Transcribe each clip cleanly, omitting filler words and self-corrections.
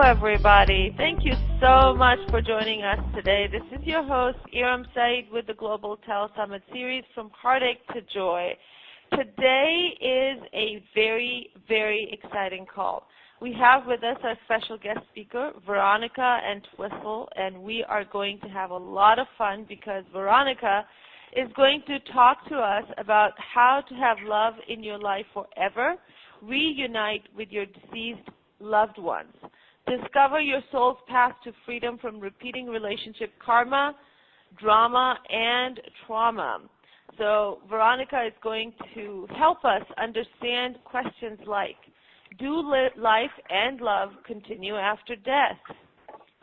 Hello, everybody. Thank you so much for joining us today. This is your host, Eram I with the Global Tell Summit series, From Heartache to Joy. Today is a very, very exciting call. We have with us our special guest speaker, Veronica and Entwistle, and we are going to have a lot of fun because Veronica is going to talk to us about how to have love in your life forever, reunite with your deceased loved ones, discover your soul's path to freedom from repeating relationship karma, drama, and trauma. So Veronica is going to help us understand questions like, do life and love continue after death?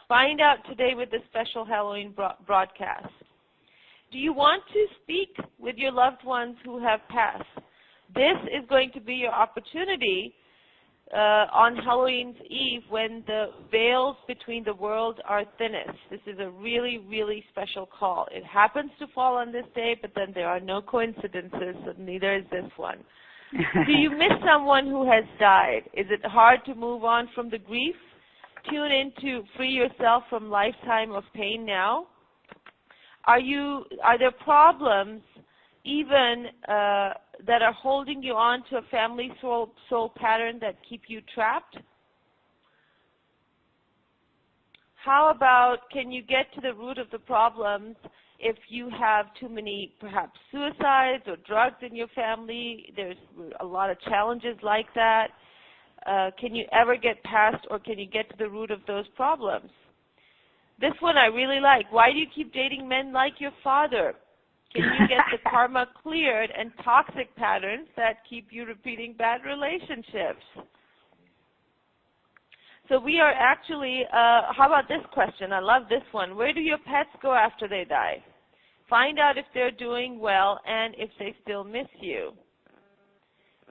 Find out today with this special Halloween broadcast. Do you want to speak with your loved ones who have passed? This is going to be your opportunity on Halloween's Eve when the veils between the worlds are thinnest. This is a really, really special call. It happens to fall on this day, but then there are no coincidences, so neither is this one. Do you miss someone who has died? Is it hard to move on from the grief? Tune in to free yourself from lifetime of pain now. Are there problems even that are holding you on to a family soul pattern that keep you trapped? How about, can you get to the root of the problems if you have too many, perhaps, suicides or drugs in your family? There's a lot of challenges like that. Can you ever get past, or can you get to the root of those problems? This one I really like. Why do you keep dating men like your father? Can you get the karma cleared and toxic patterns that keep you repeating bad relationships? So we are actually, how about this question? I love this one. Where do your pets go after they die? Find out if they're doing well and if they still miss you.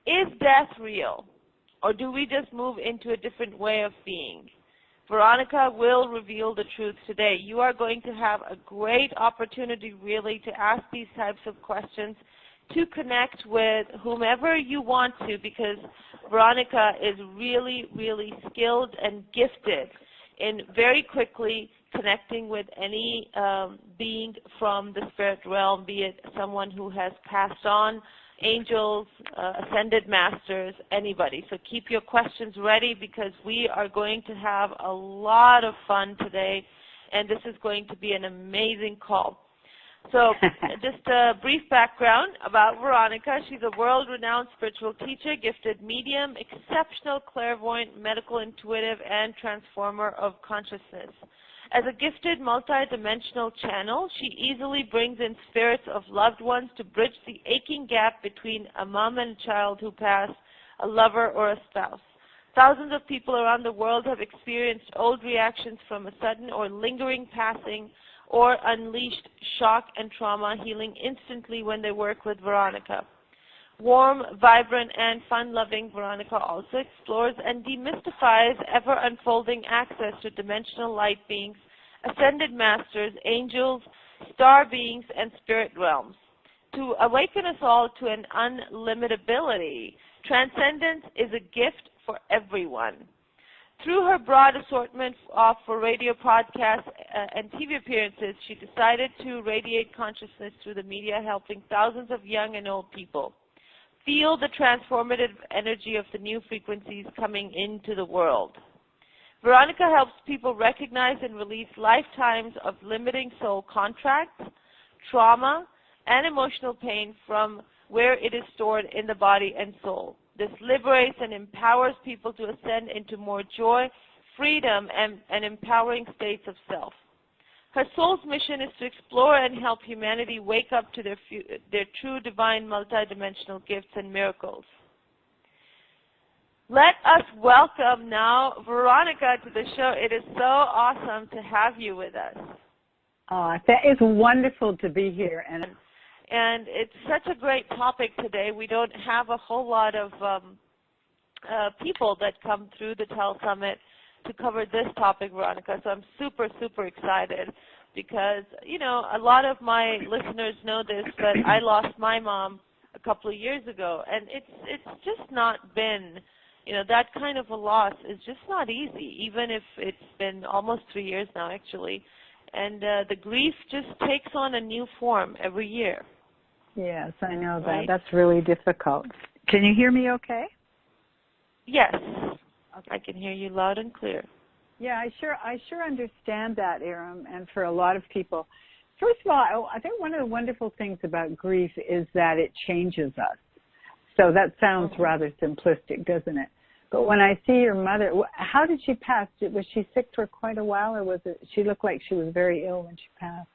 Is death real, or do we just move into a different way of being? Veronica will reveal the truth today. You are going to have a great opportunity really to ask these types of questions, to connect with whomever you want to, because Veronica is really, really skilled and gifted in very quickly connecting with any being from the spirit realm, be it someone who has passed on, angels, ascended masters, anybody. So keep your questions ready because we are going to have a lot of fun today, and this is going to be an amazing call. So just a brief background about Veronica. She's a world-renowned spiritual teacher, gifted medium, exceptional clairvoyant, medical intuitive, and transformer of consciousness. As a gifted multi-dimensional channel, she easily brings in spirits of loved ones to bridge the aching gap between a mom and a child who passed, a lover or a spouse. Thousands of people around the world have experienced old reactions from a sudden or lingering passing or unleashed shock and trauma, healing instantly when they work with Veronica. Warm, vibrant, and fun-loving, Veronica also explores and demystifies ever-unfolding access to dimensional light beings, ascended masters, angels, star beings, and spirit realms. To awaken us all to an unlimitability, transcendence is a gift for everyone. Through her broad assortment for radio podcasts and TV appearances, she decided to radiate consciousness through the media, helping thousands of young and old people feel the transformative energy of the new frequencies coming into the world. Veronica helps people recognize and release lifetimes of limiting soul contracts, trauma, and emotional pain from where it is stored in the body and soul. This liberates and empowers people to ascend into more joy, freedom, and empowering states of self. Her soul's mission is to explore and help humanity wake up to their true divine multidimensional gifts and miracles. Let us welcome now Veronica to the show. It is so awesome to have you with us. That is wonderful to be here. And it's such a great topic today. We don't have a whole lot of people that come through the Tell Summit to cover this topic, Veronica. So I'm super, super excited because, you know, a lot of my listeners know this, but I lost my mom a couple of years ago, and it's just not been that kind of a loss is just not easy, even if it's been almost 3 years now, actually. And the grief just takes on a new form every year. Yes, I know that. Right? That's really difficult. Can you hear me okay? Yes. Okay. I can hear you loud and clear. Yeah, I sure understand that, Eram, and for a lot of people. First of all, I think one of the wonderful things about grief is that it changes us. So that sounds rather simplistic, doesn't it? But when I see your mother, how did she pass? Was she sick for quite a while, or was it? She looked like she was very ill when she passed.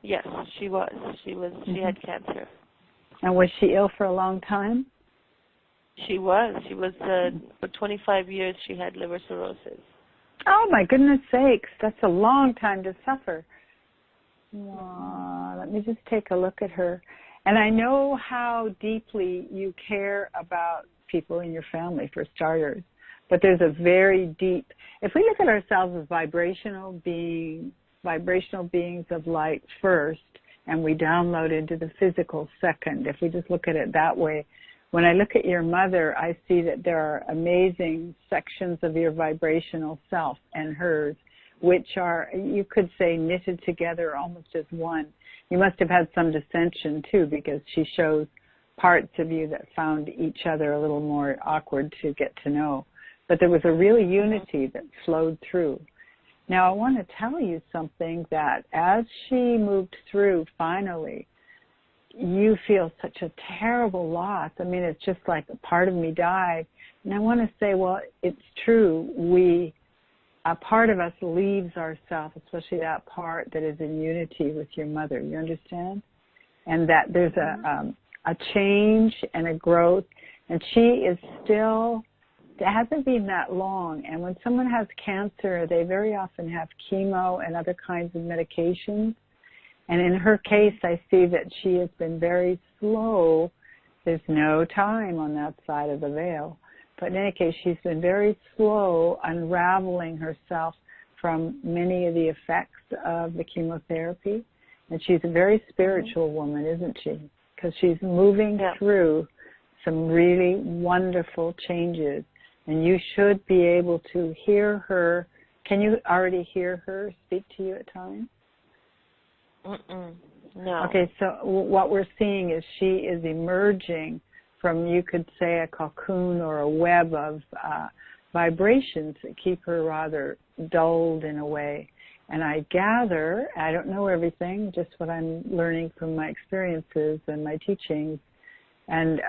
Yes, she was. She had cancer. And was she ill for a long time? She was. She was for 25 years. She had liver cirrhosis. Oh my goodness sakes! That's a long time to suffer. Let me just take a look at her. And I know how deeply you care about people in your family, for starters. But there's a very deep, if we look at ourselves as vibrational beings of light first, and we download into the physical second, if we just look at it that way, when I look at your mother, I see that there are amazing sections of your vibrational self and hers, which are, you could say, knitted together almost as one. You must have had some dissension, too, because she shows parts of you that found each other a little more awkward to get to know. But there was a real unity that flowed through. Now, I want to tell you something, that as she moved through, finally, you feel such a terrible loss. I mean, it's just like a part of me died. And I want to say, well, it's true. A part of us leaves ourselves, especially that part that is in unity with your mother. You understand? And that there's a change and a growth. And she is still, it hasn't been that long. And when someone has cancer, they very often have chemo and other kinds of medications. And in her case, I see that she has been very slow. There's no time on that side of the veil. But in any case, she's been very slow unraveling herself from many of the effects of the chemotherapy. And she's a very spiritual woman, isn't she? Because she's moving through some really wonderful changes. And you should be able to hear her. Can you already hear her speak to you at times? No. Okay, so what we're seeing is she is emerging from, you could say, a cocoon or a web of vibrations that keep her rather dulled in a way. And I gather, I don't know everything, just what I'm learning from my experiences and my teachings, and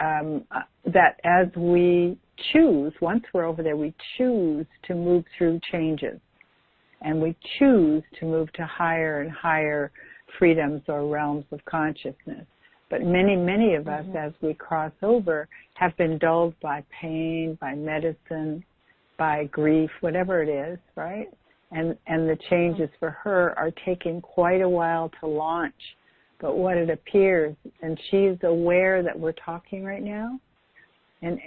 that as we choose, once we're over there, we choose to move through changes. And we choose to move to higher and higher freedoms or realms of consciousness. But many, many of us, as we cross over, have been dulled by pain, by medicine, by grief, whatever it is, right? And the changes for her are taking quite a while to launch. But what it appears, and she's aware that we're talking right now, and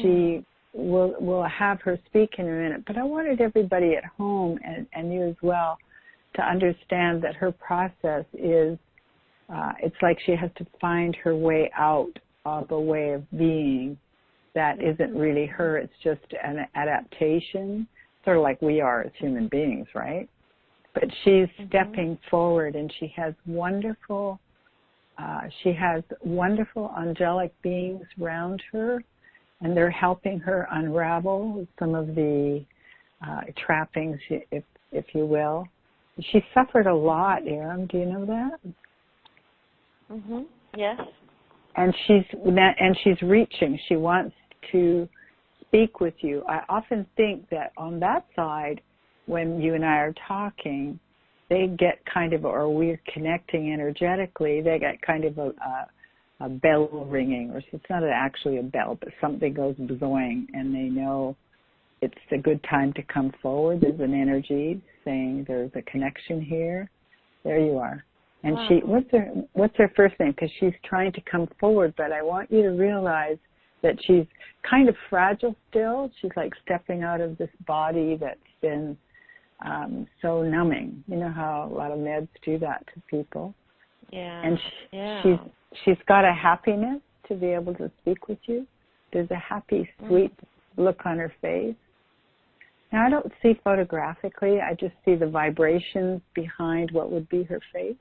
she will have her speak in a minute. But I wanted everybody at home, and you as well, to understand that her process is, it's like she has to find her way out of a way of being that isn't really her. It's just an adaptation, sort of like we are as human beings, right? But she's stepping forward, and she has wonderful angelic beings around her, and they're helping her unravel some of the trappings, if you will. She suffered a lot, Eram. Do you know that? Yes. And she's reaching. She wants to speak with you. I often think that on that side, when you and I are talking, they get kind of, or we're connecting energetically, they get kind of a bell ringing, or it's not actually a bell, but something goes boing, and they know it's a good time to come forward. There's an energy saying there's a connection here. There you are. And she, what's her first name? Because she's trying to come forward, but I want you to realize that she's kind of fragile still. She's like stepping out of this body that's been so numbing. You know how a lot of meds do that to people. Yeah. And she's got a happiness to be able to speak with you. There's a happy, sweet look on her face. Now, I don't see photographically. I just see the vibrations behind what would be her face.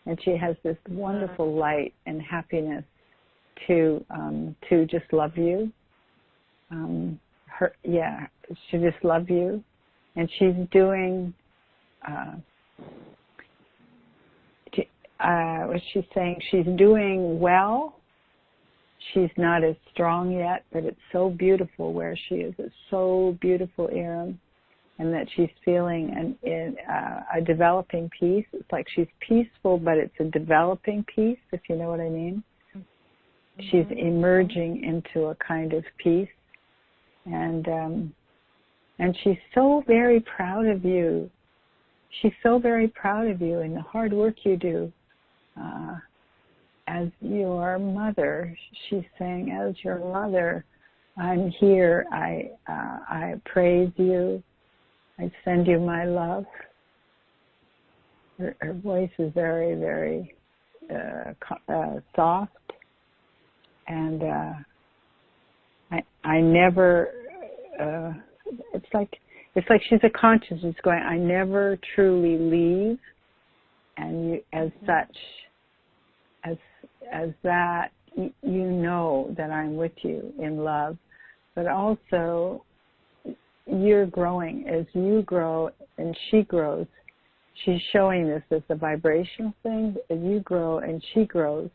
And she has this wonderful light and happiness to just love you. She just loves you. And she's doing, what's she saying? She's doing well. She's not as strong yet, but it's so beautiful where she is. It's so beautiful, Eram, and that she's feeling a developing peace. It's like she's peaceful, but it's a developing peace, if you know what I mean. She's emerging into a kind of peace, and she's so very proud of you. She's so very proud of you and the hard work you do. As your mother, she's saying, as your mother, I'm here. I praise you. I send you my love. Her voice is very, very soft, and I never. It's like she's a consciousness going, I never truly leave, and you, as such, as that, you know that I'm with you in love, but also you're growing. As you grow and she grows, she's showing this as a vibrational thing. As you grow and she grows,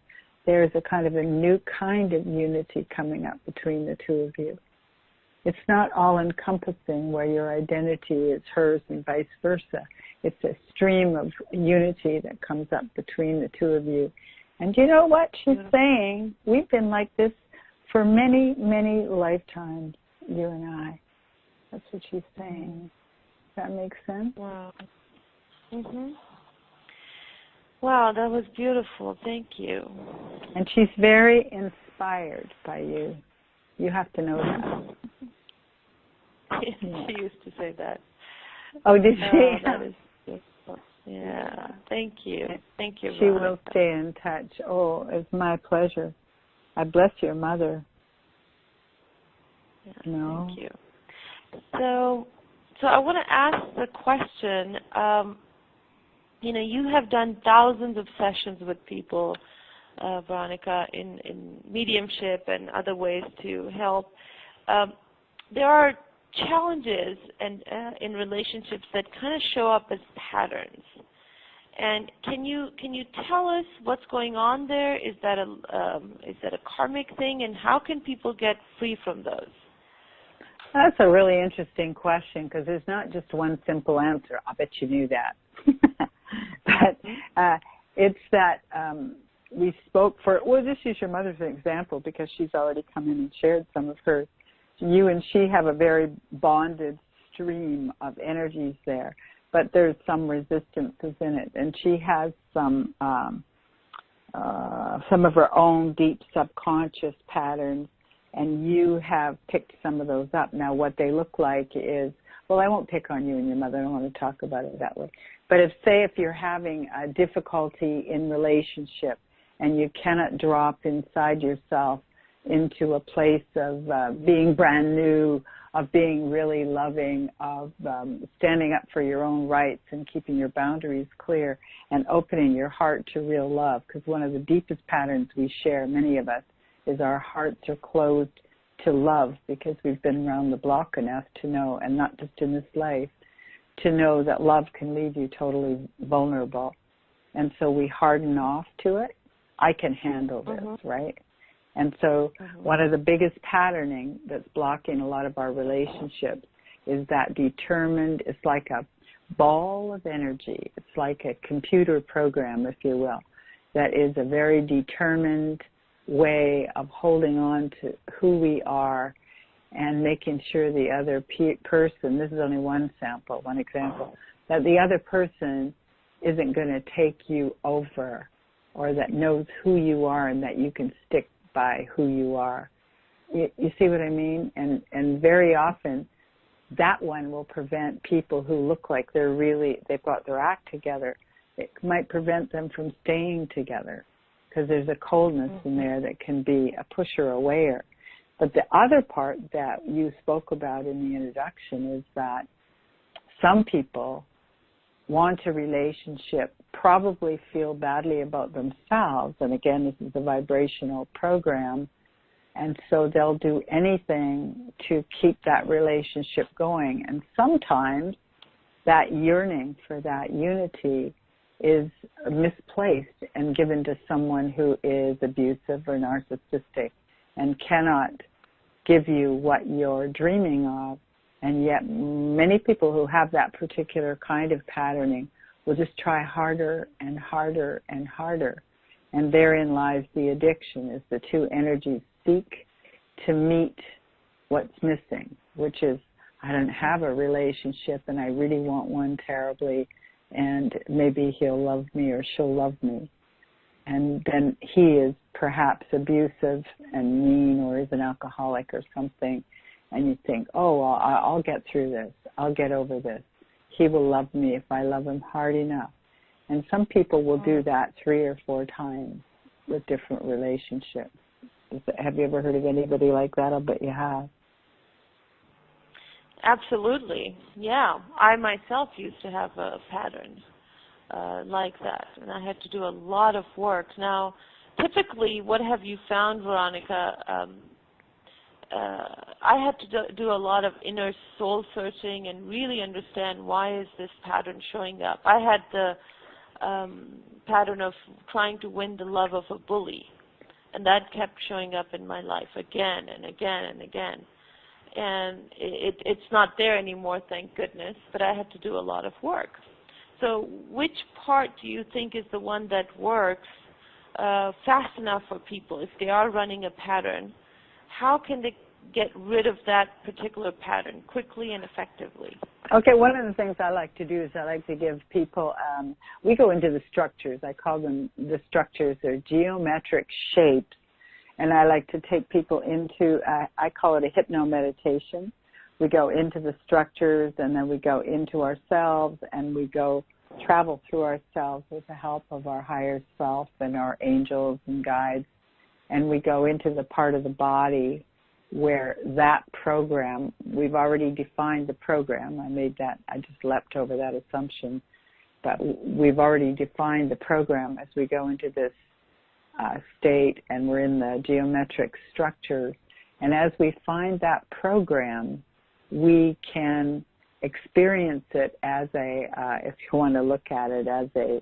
there's a kind of a new kind of unity coming up between the two of you. It's not all-encompassing where your identity is hers and vice versa. It's a stream of unity that comes up between the two of you. And you know what she's saying? We've been like this for many, many lifetimes, you and I. That's what she's saying. Does that make sense? Wow. Wow, that was beautiful. Thank you. And she's very inspired by you. You have to know that. She used to say that. Oh, did she? That is beautiful. Yeah. Thank you. Thank you, She Veronica. will stay in touch. Oh, it's my pleasure. I bless your mother. Yeah, no. Thank you. So I want to ask the question, you have done thousands of sessions with people, Veronica, in mediumship and other ways to help. There are challenges and in relationships that kind of show up as patterns. And can you tell us what's going on there? Is that a karmic thing, and how can people get free from those? That's a really interesting question, because there's not just one simple answer. I bet you knew that. But it's that we spoke for, well, just use your mother as an example, because she's already come in and shared some of hers. You and she have a very bonded stream of energies there, but there's some resistances in it, and she has some of her own deep subconscious patterns, and you have picked some of those up. Now, what they look like is, well, I won't pick on you and your mother. I don't want to talk about it that way. But if you're having a difficulty in relationship and you cannot drop inside yourself into a place of being brand new, of being really loving, of standing up for your own rights and keeping your boundaries clear and opening your heart to real love, because one of the deepest patterns we share, many of us, is our hearts are closed to love, because we've been around the block enough to know, and not just in this life, to know that love can leave you totally vulnerable. And so we harden off to it. I can handle this, right? And so one of the biggest patterning that's blocking a lot of our relationships is that determined, it's like a ball of energy. It's like a computer program, if you will, that is a very determined way of holding on to who we are and making sure the other person, this is only one example, that the other person isn't going to take you over, or that knows who you are and that you can stick by who you are. You see what I mean? And very often that one will prevent people who look like they've got their act together. It might prevent them from staying together, because there's a coldness in there that can be a pusher awayer. But the other part that you spoke about in the introduction is that some people want a relationship, probably feel badly about themselves, and again, this is a vibrational program, and so they'll do anything to keep that relationship going. And sometimes that yearning for that unity is misplaced and given to someone who is abusive or narcissistic and cannot give you what you're dreaming of. And yet many people who have that particular kind of patterning will just try harder and harder and harder. And therein lies the addiction, is the two energies seek to meet what's missing, which is, I don't have a relationship and I really want one terribly, and maybe he'll love me or she'll love me. And then he is perhaps abusive and mean or is an alcoholic or something, and you think, oh, well, I'll get through this. I'll get over this. He will love me if I love him hard enough. And some people will do that 3 or 4 times with different relationships. Have you ever heard of anybody like that? I'll bet you have. Absolutely. Yeah. I myself used to have a pattern like that, and I had to do a lot of work. Now, typically, what have you found, Veronica? I had to do a lot of inner soul searching and really understand, why is this pattern showing up? I had the pattern of trying to win the love of a bully, and that kept showing up in my life again and again and again. And it's not there anymore, thank goodness, but I had to do a lot of work. So which part do you think is the one that works fast enough for people? If they are running a pattern, how can they get rid of that particular pattern quickly and effectively? Okay, one of the things I like to do is I like to give people, we go into the structures. I call them the structures. They're geometric shapes. And I like to take people into, I call it a hypno-meditation. We go into the structures, and then we go into ourselves, and we go travel through ourselves with the help of our higher self and our angels and guides. And we go into the part of the body where that program, we've already defined the program. I just leapt over that assumption. But we've already defined the program as we go into this state, and we're in the geometric structure. And as we find that program, we can experience it as a, if you want to look at it, as a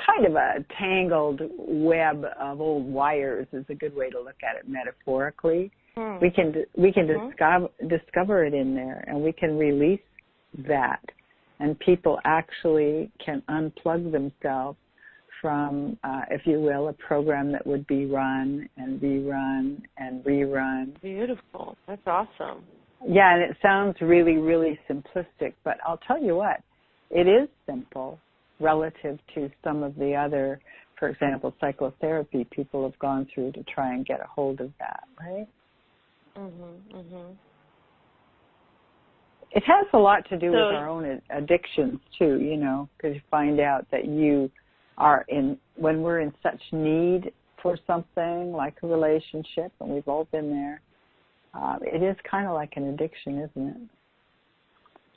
kind of a tangled web of old wires is a good way to look at it metaphorically. We can discover it in there, and we can release that, and people actually can unplug themselves from, if you will, a program that would be run and rerun and rerun. Beautiful. That's awesome. Yeah, and it sounds really, really simplistic, but I'll tell you what, it is simple relative to some of the other, for example, psychotherapy people have gone through to try and get a hold of that, right? It has a lot to do with our own addictions too, you know, because you find out that you are when we're in such need for something like a relationship, and we've all been there, it is kind of like an addiction, isn't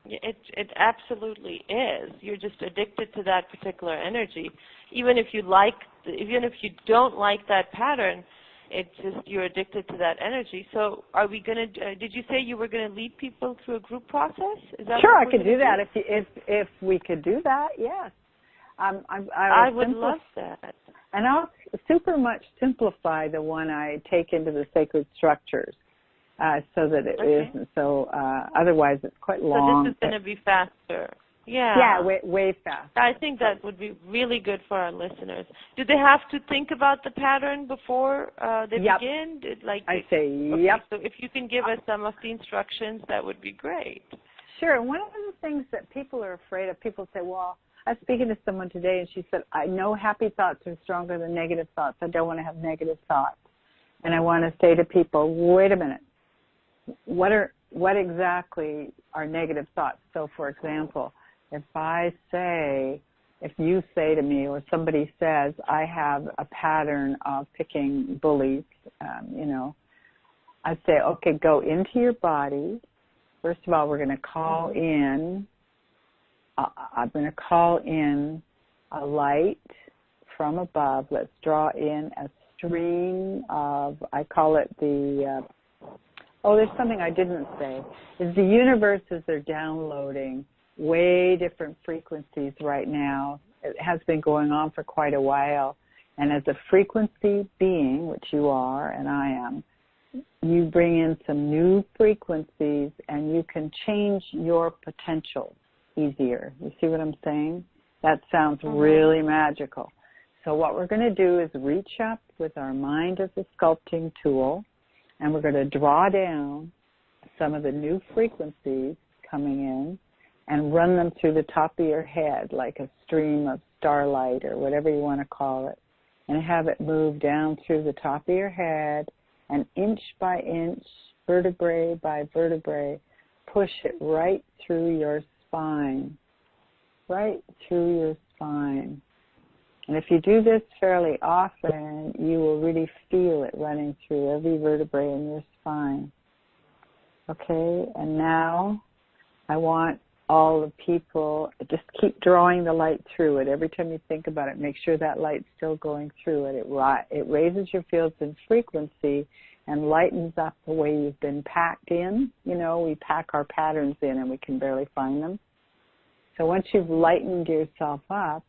it? It absolutely is. You're just addicted to that particular energy. Even if you don't like that pattern, it's just you're addicted to that energy. So are we going to, did you say you were going to lead people through a group process? Is that sure, I could do that. If we could do that, yes. I would love that. And I'll super much simplify the one I take into the sacred structures so that it isn't so, otherwise it's quite long. So this is going to be faster. Yeah. Yeah, way faster. I think that would be really good for our listeners. Do they have to think about the pattern before they begin? I say yep. So if you can give us some of the instructions, that would be great. Sure. One of the things that people are afraid of, people say, well, I was speaking to someone today, and she said, I know happy thoughts are stronger than negative thoughts. I don't want to have negative thoughts. And I want to say to people, wait a minute. What exactly are negative thoughts? So, for example, if you say to me, or somebody says, I have a pattern of picking bullies, I'd say, okay, go into your body. First of all, we're going to call in, I'm going to call in a light from above. Let's draw in a stream of, I call it the, there's something I didn't say, is the universes are downloading way different frequencies right now. It has been going on for quite a while. And as a frequency being, which you are and I am, you bring in some new frequencies and you can change your potential easier. You see what I'm saying? That sounds really magical. So what we're going to do is reach up with our mind as a sculpting tool, and we're going to draw down some of the new frequencies coming in and run them through the top of your head like a stream of starlight or whatever you want to call it, and have it move down through the top of your head, and inch by inch, vertebrae by vertebrae, push it right through your spine, right through your spine. And if you do this fairly often, you will really feel it running through every vertebrae in your spine. Okay, and now I want all the people, just keep drawing the light through it. Every time you think about it, make sure that light's still going through it. It raises your fields in frequency and lightens up the way you've been packed in. You know, we pack our patterns in and we can barely find them. So once you've lightened yourself up,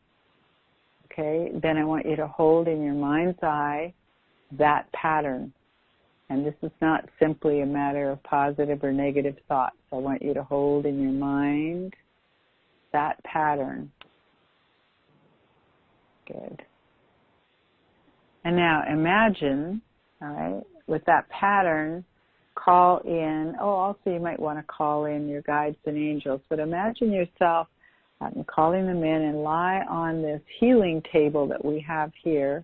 okay, then I want you to hold in your mind's eye that pattern. And this is not simply a matter of positive or negative thoughts. I want you to hold in your mind that pattern. Good. And now imagine, all right, with that pattern, call in, also you might want to call in your guides and angels, but imagine yourself calling them in and lie on this healing table that we have here.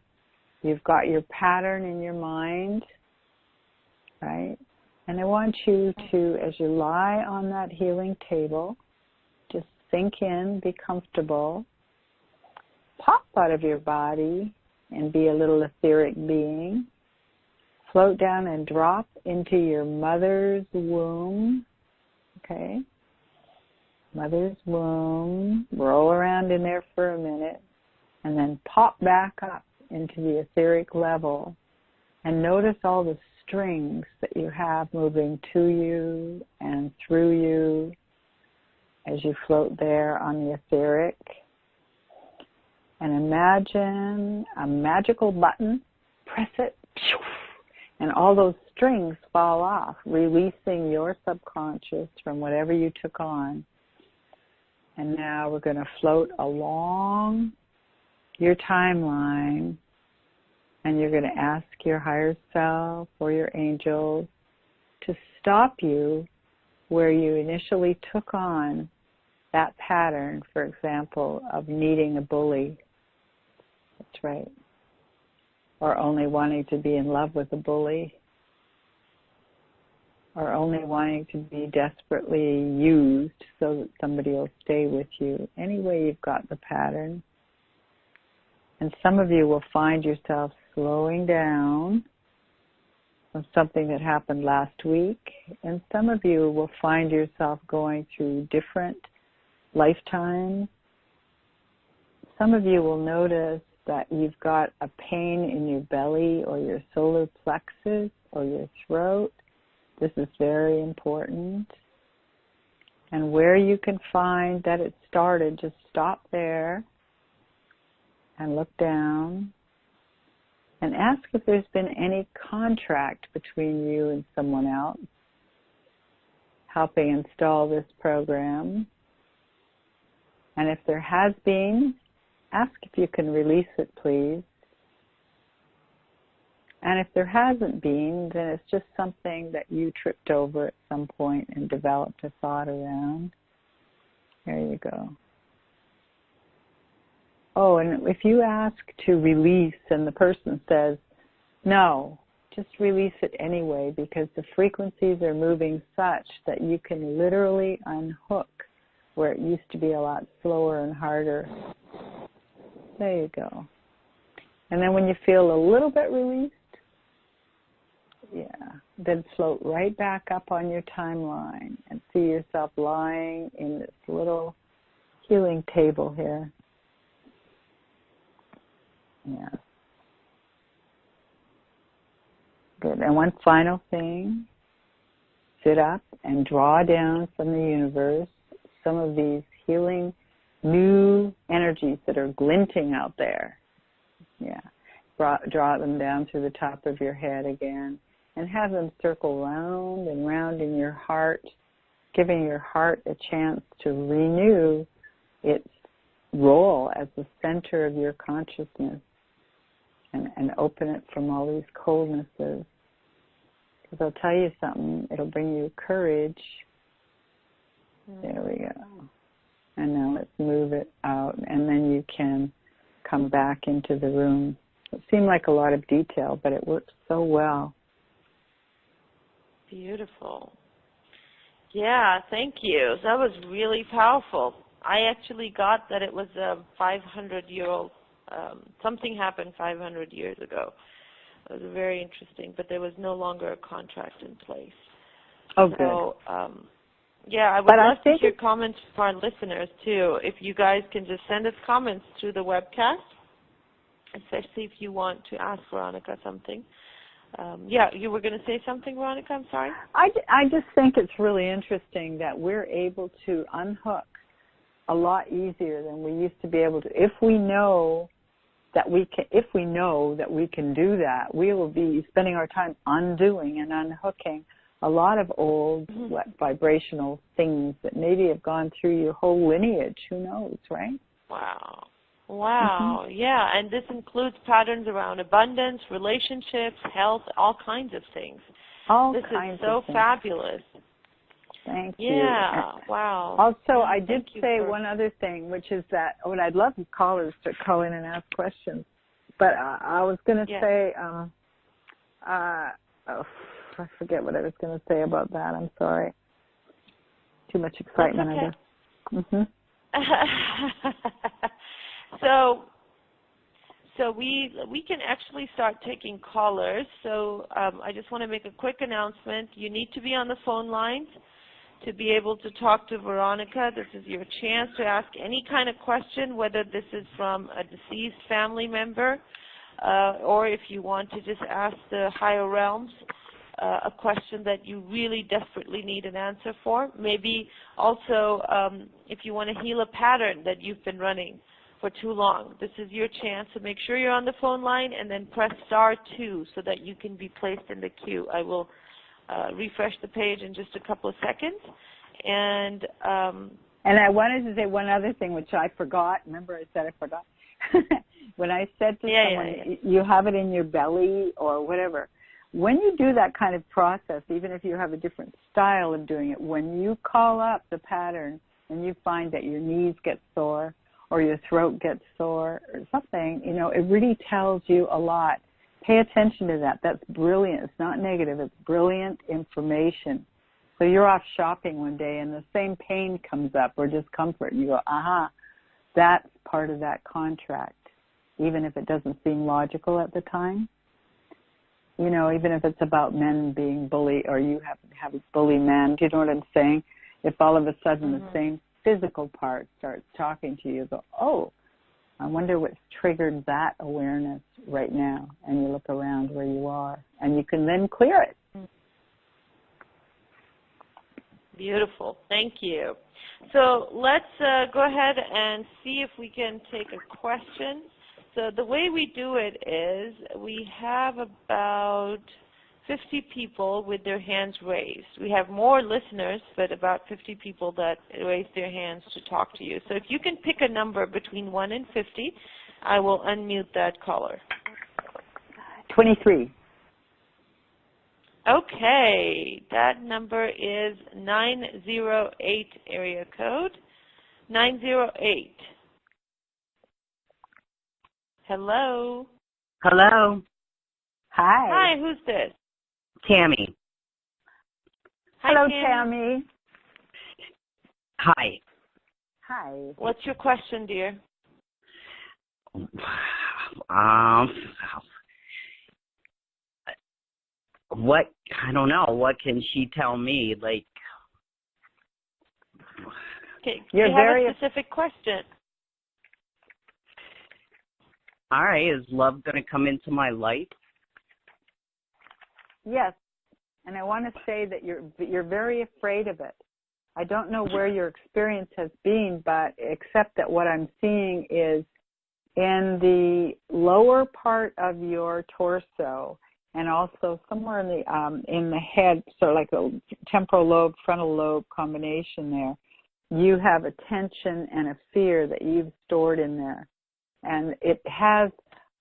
You've got your pattern in your mind, right? And I want you to, as you lie on that healing table, just sink in, be comfortable, pop out of your body and be a little etheric being. Float down and drop into your mother's womb, okay? Mother's womb, roll around in there for a minute, and then pop back up into the etheric level. And notice all the strings that you have moving to you and through you as you float there on the etheric. And imagine a magical button, press it, and all those strings fall off, releasing your subconscious from whatever you took on. And now we're going to float along your timeline, and you're going to ask your higher self or your angels to stop you where you initially took on that pattern, for example, of needing a bully. That's right. Or only wanting to be in love with a bully. Or only wanting to be desperately used so that somebody will stay with you. Anyway, you've got the pattern. And some of you will find yourself slowing down from something that happened last week. And some of you will find yourself going through different lifetimes. Some of you will notice that you've got a pain in your belly or your solar plexus or your throat. This is very important. And where you can find that it started, just stop there and look down and ask if there's been any contract between you and someone else helping install this program. And if there has been, ask if you can release it, please. And if there hasn't been, then it's just something that you tripped over at some point and developed a thought around. There you go. Oh, and if you ask to release and the person says, no, just release it anyway, because the frequencies are moving such that you can literally unhook where it used to be a lot slower and harder. There you go. And then when you feel a little bit released, then float right back up on your timeline and see yourself lying in this little healing table here. Yeah. Good. And one final thing, sit up and draw down from the universe some of these healing new energies that are glinting out there. Yeah. Draw them down through the top of your head again and have them circle round and round in your heart, giving your heart a chance to renew its role as the center of your consciousness and open it from all these coldnesses. Because I'll tell you something, it'll bring you courage. There we go. And now let's move it out, and then you can come back into the room. It seemed like a lot of detail, but it worked so well. Beautiful. Yeah, thank you. That was really powerful. I actually got that it was a 500-year-old, something happened 500 years ago. It was very interesting, but there was no longer a contract in place. Oh, so, good. Yeah, I would love to hear comments from our listeners, too. If you guys can just send us comments through the webcast, especially if you want to ask Veronica something. Yeah, you were going to say something, Veronica? I'm sorry. I just think it's really interesting that we're able to unhook a lot easier than we used to be able to. If we know that we can do that, we will be spending our time undoing and unhooking a lot of old vibrational things that maybe have gone through your whole lineage. Who knows, right? Wow. Wow. Yeah, and this includes patterns around abundance, relationships, health, all kinds of things. This is so fabulous. Thank you. Yeah, wow. Also, I did say one other thing, which is that I'd love callers to call in and ask questions. But I was going to say, I forget what I was going to say about that. I'm sorry. Too much excitement, I guess. So we can actually start taking callers. So I just want to make a quick announcement. You need to be on the phone lines to be able to talk to Veronica. This is your chance to ask any kind of question, whether this is from a deceased family member or if you want to just ask the higher realms a question that you really desperately need an answer for. Maybe also if you want to heal a pattern that you've been running for too long. This is your chance, so make sure you're on the phone line and then press *2 so that you can be placed in the queue. I will refresh the page in just a couple of seconds. And I wanted to say one other thing, which I forgot. Remember I said I forgot? When I said to someone, you have it in your belly or whatever, when you do that kind of process, even if you have a different style of doing it, when you call up the pattern and you find that your knees get sore or your throat gets sore or something, it really tells you a lot. Pay attention to that. That's brilliant. It's not negative. It's brilliant information. So you're off shopping one day and the same pain comes up or discomfort and you go, aha, that's part of that contract, even if it doesn't seem logical at the time. Even if it's about men being bullied or you have bully men, do you know what I'm saying? If all of a sudden the same physical part starts talking to you, go, oh, I wonder what's triggered that awareness right now. And you look around where you are, and you can then clear it. Beautiful. Thank you. So let's go ahead and see if we can take a question. So the way we do it is we have about 50 people with their hands raised. We have more listeners, but about 50 people that raised their hands to talk to you. So if you can pick a number between 1 and 50, I will unmute that caller. 23. Okay, that number is 908 area code. 908. Hello. Hello. Hi. Hi, who's this? Tammy. Hi, hello, Tammy. Hi. Hi. What's your question, dear? what, I don't know, what can she tell me? Like, Okay, You're you have very a specific question. all right, is love going to come into my life? Yes, and I want to say that you're very afraid of it. I don't know where your experience has been, but except that what I'm seeing is in the lower part of your torso and also somewhere in the head, so like the temporal lobe, frontal lobe combination there, you have a tension and a fear that you've stored in there. And it has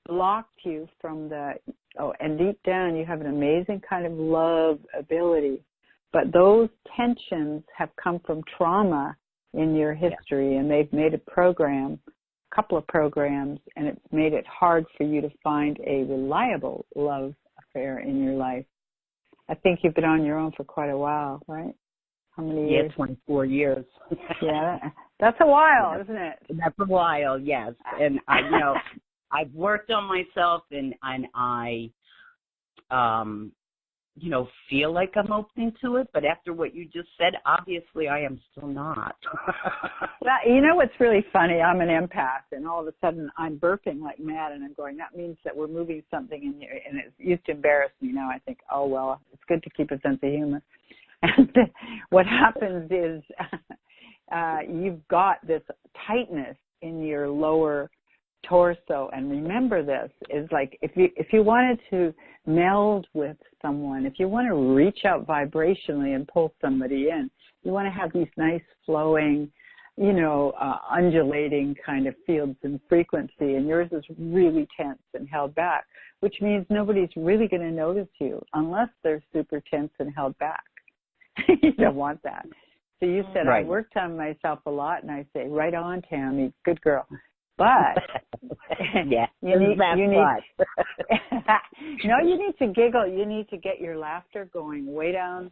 blocked you from and deep down you have an amazing kind of love ability. But those tensions have come from trauma in your history, and they've made a couple of programs, and it's made it hard for you to find a reliable love affair in your life. I think you've been on your own for quite a while, right? How many years? Yeah, 24 years. Yeah, that's a while, isn't it? That's a while, yes. And I've worked on myself, and I, feel like I'm opening to it. But after what you just said, obviously I am still not. You know what's really funny? I'm an empath, and all of a sudden I'm burping like mad, and I'm going, that means that we're moving something in here. And it used to embarrass me. Now I think, oh, well, it's good to keep a sense of humor. And what happens is you've got this tightness in your lower torso, and remember this is like if you wanted to meld with someone, if you want to reach out vibrationally and pull somebody in, you want to have these nice flowing, undulating kind of fields and frequency, and yours is really tense and held back, which means nobody's really going to notice you unless they're super tense and held back. You don't want that. So you said, right. I worked on myself a lot, and I say, right on, Tammy, good girl. But yeah, you need no, you need to giggle. You need to get your laughter going way down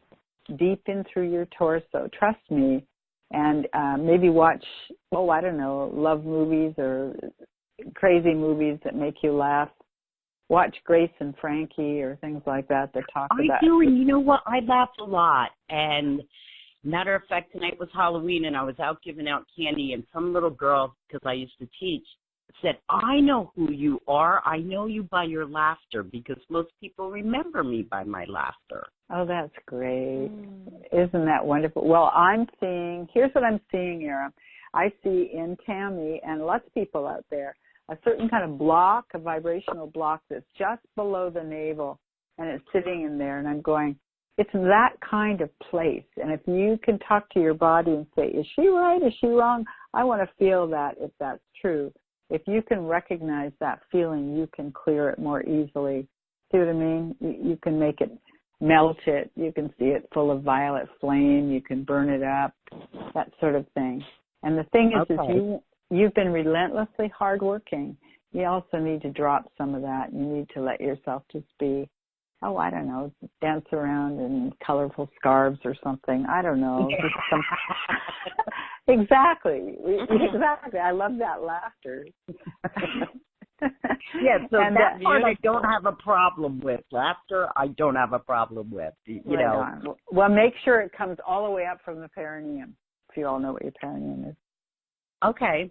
deep in through your torso. Trust me. And maybe watch, I don't know, love movies or crazy movies that make you laugh. Watch Grace and Frankie or things like that talk about. I do, and you know what? I laugh a lot. And matter of fact, tonight was Halloween, and I was out giving out candy, and some little girl, because I used to teach, said, I know who you are. I know you by your laughter, because most people remember me by my laughter. Oh, that's great. Isn't that wonderful? Well, here's what I'm seeing, Eram. I see in Tammy and lots of people out there a certain kind of block, a vibrational block that's just below the navel, and it's sitting in there, and I'm going, it's that kind of place. And if you can talk to your body and say, is she right? Is she wrong? I want to feel that if that's true. If you can recognize that feeling, you can clear it more easily. See what I mean? You can make it, melt it. You can see it full of violet flame. You can burn it up, that sort of thing. And the thing is you've been relentlessly hardworking. You also need to drop some of that. You need to let yourself just be, I don't know, dance around in colorful scarves or something. I don't know. Just some... Exactly. I love that laughter. Yeah, so that part I don't have a problem with. Laughter, I don't have a problem with. You know. Well, make sure it comes all the way up from the perineum, if you all know what your perineum is. Okay.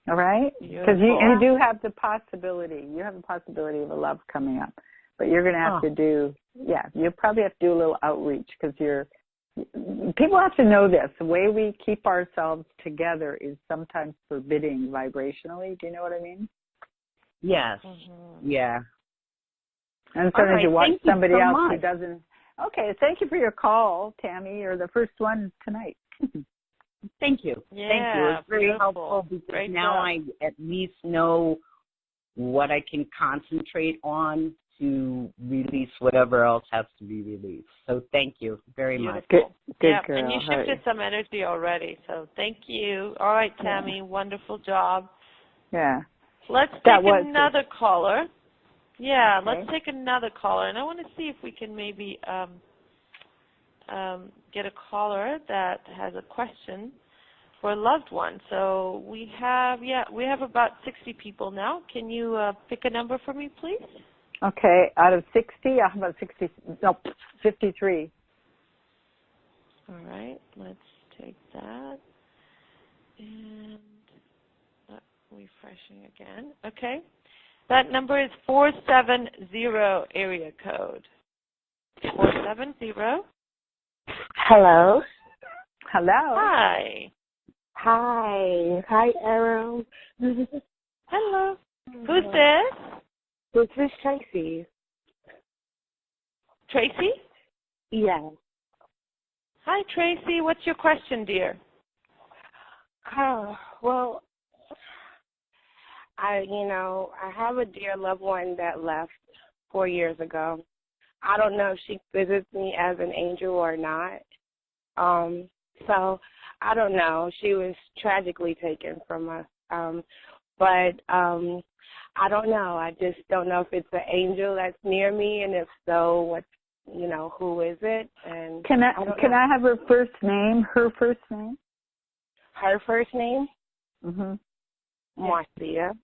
All right? Because you do have the possibility. You have the possibility of a love coming up. But you're going to have to you'll probably have to do a little outreach because people have to know this. The way we keep ourselves together is sometimes forbidding vibrationally. Do you know what I mean? Yes. Mm-hmm. Yeah. And sometimes you watch somebody else who doesn't. Okay, thank you for your call, Tammy. You're the first one tonight. Thank you. Yeah, thank you. It's very helpful because now I at least know what I can concentrate on to release whatever else has to be released. So thank you very much. Good girl. And you shifted some energy already, so thank you. All right, Tammy, wonderful job. Yeah. Let's take another caller. Yeah, let's take another caller. And I want to see if we can maybe get a caller that has a question for a loved one. So we have about 60 people now. Can you pick a number for me, please? Okay, out of 60, how about 60? No, 53. All right, let's take that. And refreshing again. Okay. That number is 470 area code. 470. Hello. Hello. Hi. Hi. Hi, Eram. Hello. Who's this? This is Tracy. Tracy? Yes. Hi, Tracy. What's your question, dear? Well, I have a dear loved one that left 4 years ago. I don't know if she visits me as an angel or not. So I don't know. She was tragically taken from us. But I don't know. I just don't know if it's an angel that's near me, and if so, who is it? And Can I have her first name? Her first name? Her first name? Mhm. Marcia.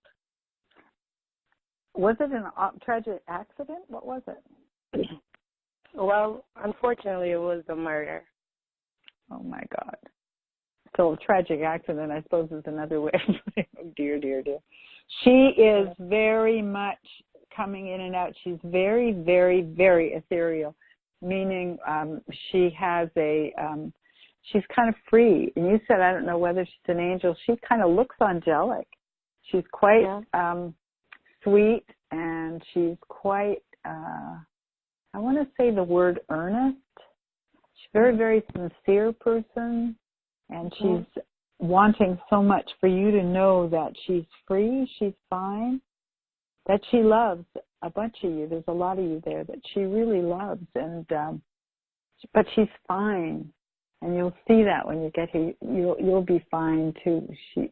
Was it a tragic accident? What was it? Well, unfortunately, it was a murder. Oh my God. So tragic accident, I suppose, is another way of putting it. Oh dear, dear, dear. She is very much coming in and out. She's very, very, very ethereal, meaning she has she's kind of free. And you said, I don't know whether she's an angel. She kind of looks angelic. She's quite sweet, and she's quite, I want to say the word earnest. She's a very, very sincere person, and she's wanting so much for you to know that she's free, she's fine, that she loves a bunch of you. There's a lot of you there that she really loves, and but she's fine, and you'll see that when you get here. You'll be fine too. She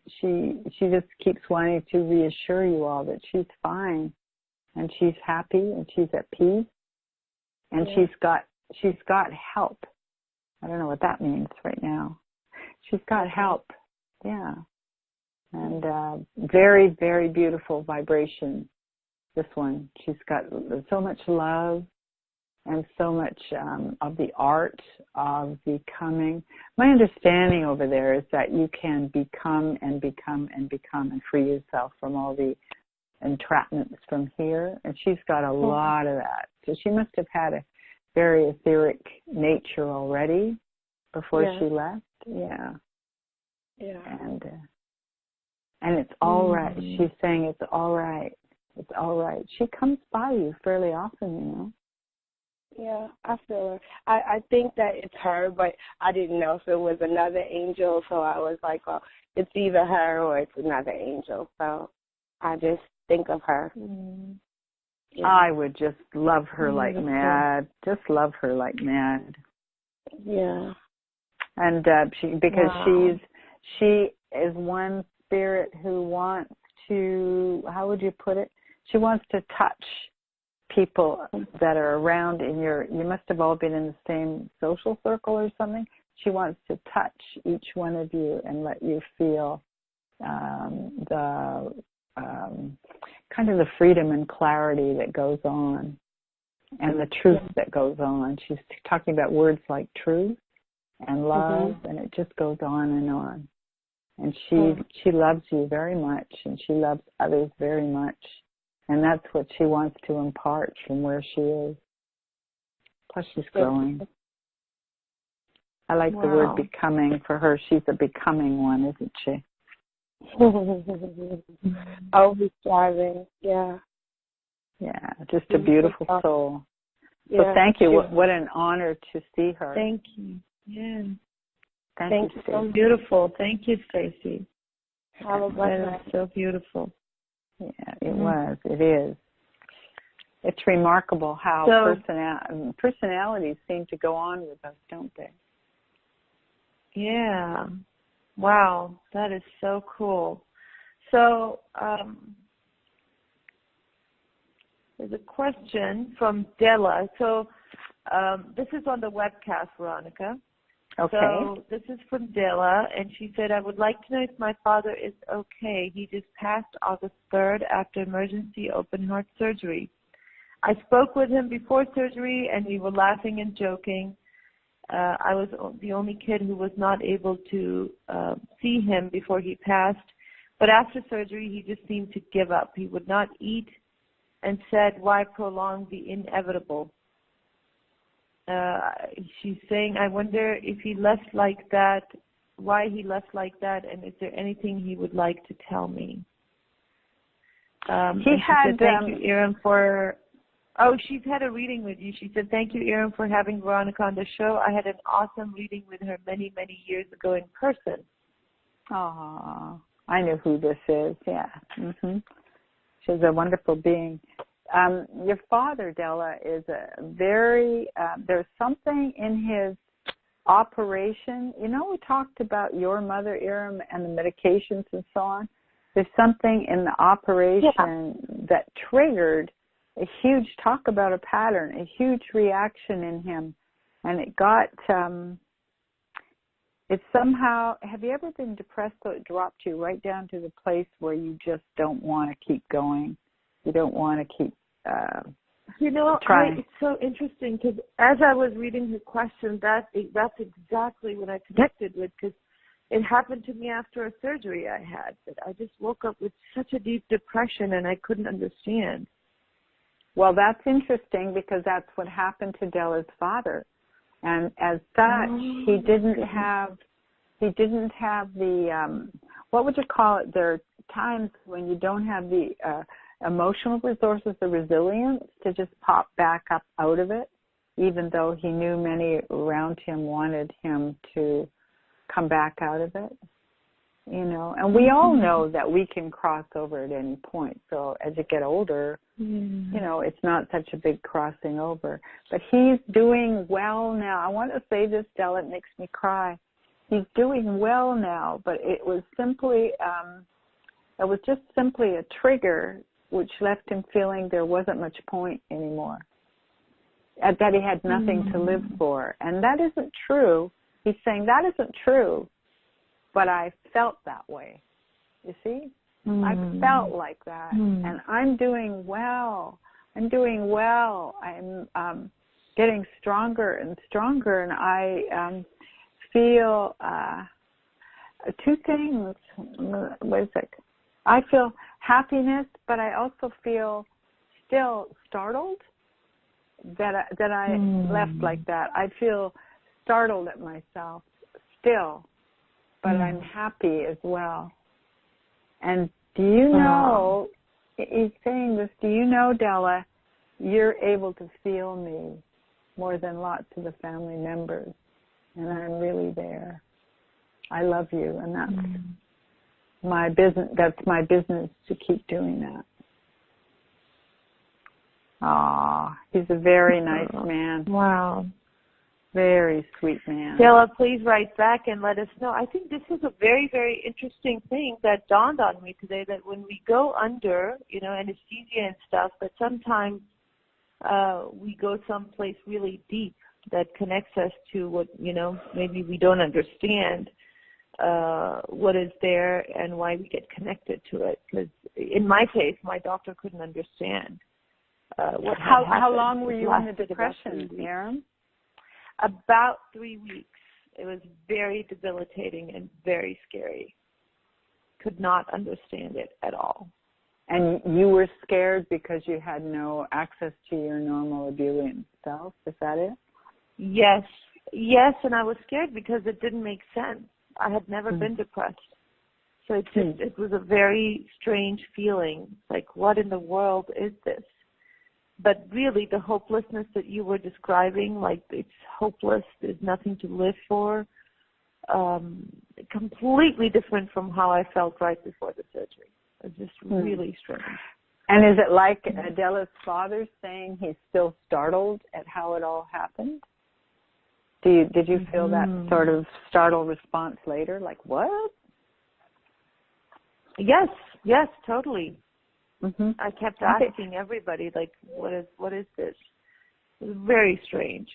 just keeps wanting to reassure you all that she's fine, and she's happy, and she's at peace, and she's got help. I don't know what that means right now. She's got help, yeah, and very, very beautiful vibration. This one, she's got so much love and so much of the art of becoming. My understanding over there is that you can become and become and become and free yourself from all the entrapments from here, and she's got a lot of that. So she must have had a very etheric nature already before she left. Yeah. And it's all right. She's saying it's all right. It's all right. She comes by you fairly often, you know. Yeah, I feel her. I think that it's her, but I didn't know if it was another angel, so I was like, well, it's either her or it's another angel. So I just think of her. Yeah. I would just love her like mad. Just love her like mad. Yeah. And because she is one spirit who wants to, how would you put it? She wants to touch people that are around you must have all been in the same social circle or something. She wants to touch each one of you and let you feel the kind of the freedom and clarity that goes on and the truth that goes on. She's talking about words like truth and love, and it just goes on and on. And she loves you very much, and she loves others very much. And that's what she wants to impart from where she is. Plus, she's growing. I like the word becoming for her. She's a becoming one, isn't she? Always striving, yeah. Yeah, just a beautiful soul. So thank you. What an honor to see her. Thank you. Yeah. Thank you, so beautiful. Thank you, Stacey. Have a blessed night. So beautiful. Yeah, it was. It is. It's remarkable how personalities seem to go on with us, don't they? Yeah. Wow, that is so cool. So there's a question from Della. So this is on the webcast, Veronica. Okay. So this is from Della, and she said, I would like to know if my father is okay. He just passed August 3rd after emergency open heart surgery. I spoke with him before surgery, and we were laughing and joking. I was the only kid who was not able to see him before he passed. But after surgery, he just seemed to give up. He would not eat and said, why prolong the inevitable? She's saying, I wonder if he left like that, why he left like that, and is there anything he would like to tell me? Thank you, Eram, for... Oh, she's had a reading with you. She said, thank you, Eram, for having Veronica on the show. I had an awesome reading with her many, many years ago in person. Oh, I know who this is, yeah. She's a wonderful being. Your father, Della, is a very, there's something in his operation. You know, we talked about your mother, Eram, and the medications and so on. There's something in the operation that triggered a huge, talk about a pattern, a huge reaction in him. And it got, it somehow, have you ever been depressed so it dropped you right down to the place where you just don't want to keep going? You don't want to keep trying. It's so interesting because as I was reading her question, that's exactly what I connected with, because it happened to me after a surgery I had. That I just woke up with such a deep depression and I couldn't understand. Well, that's interesting because that's what happened to Della's father. And as such, he didn't have the, what would you call it? There are times when you don't have the emotional resources, the resilience to just pop back up out of it, even though he knew many around him wanted him to come back out of it. You know, and we all know that we can cross over at any point. So as you get older, you know, it's not such a big crossing over. But he's doing well now. I want to say this, Della, it makes me cry. He's doing well now, but it was just simply a trigger which left him feeling there wasn't much point anymore, that he had nothing to live for. And that isn't true. He's saying that isn't true. But I felt that way, you see? I felt like that, and I'm doing well. I'm getting stronger and stronger, and I feel two things. Wait a sec. I feel happiness, but I also feel still startled that I left like that. I feel startled at myself still. But I'm happy as well. And do you know, he's saying this, do you know, Della, you're able to feel me more than lots of the family members. And I'm really there. I love you, and that's my business. That's my business to keep doing that. Ah, he's a very nice man. Wow. Very sweet man. Della, please write back and let us know. I think this is a very, very interesting thing that dawned on me today, that when we go under, you know, anesthesia and stuff, that sometimes we go someplace really deep that connects us to what, you know, maybe we don't understand what is there and why we get connected to it. Because in my case, my doctor couldn't understand what had happened. How long were you in the depression, Eram? About 3 weeks. It was very debilitating and very scary. Could not understand it at all. And you were scared because you had no access to your normal ebullient self? Is that it? Yes, and I was scared because it didn't make sense. I had never been depressed. So it was a very strange feeling, like, what in the world is this? But really, the hopelessness that you were describing, like it's hopeless, there's nothing to live for, completely different from how I felt right before the surgery. It's just really strange. And is it like Adela's father saying he's still startled at how it all happened? Did you feel that sort of startled response later, like, what? Yes, totally. I kept asking everybody, like, what is this? It was very strange.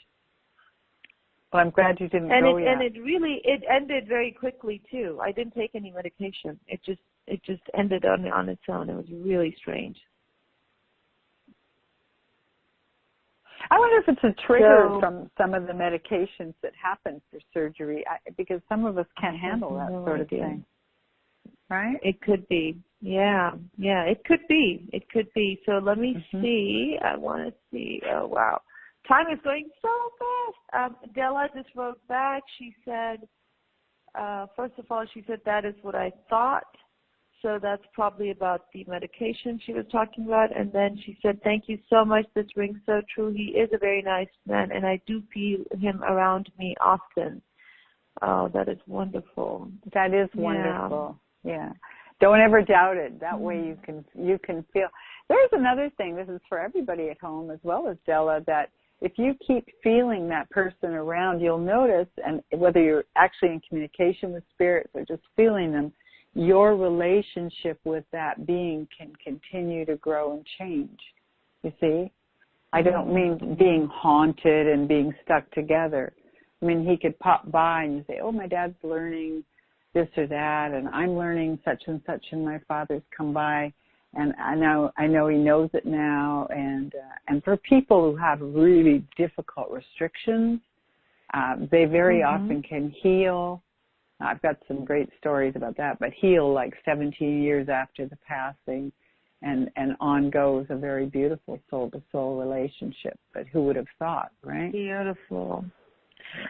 Well, I'm glad you didn't go yet. And it ended very quickly too. I didn't take any medication. It just ended on its own. It was really strange. I wonder if it's a trigger from some of the medications that happen for surgery, because some of us can't handle that sort of thing. Right? It could be. Yeah, it could be. It could be. So let me see. I want to see. Oh, wow. Time is going so fast. Della just wrote back. She said, first of all, she said, that is what I thought. So that's probably about the medication she was talking about. And then she said, thank you so much. This rings so true. He is a very nice man, and I do feel him around me often. Oh, that is wonderful. That is wonderful. Yeah. Don't ever doubt it. That way you can feel. There's another thing. This is for everybody at home as well as Della, that if you keep feeling that person around, you'll notice, and whether you're actually in communication with spirits or just feeling them, your relationship with that being can continue to grow and change. You see? I don't mean being haunted and being stuck together. I mean, he could pop by and you say, oh, my dad's learning this or that, and I'm learning such and such, and my father's come by, and I know he knows it now. And for people who have really difficult restrictions, they very often can heal. I've got some great stories about that, but heal like 17 years after the passing, and on goes a very beautiful soul-to-soul relationship. But who would have thought, right? Beautiful.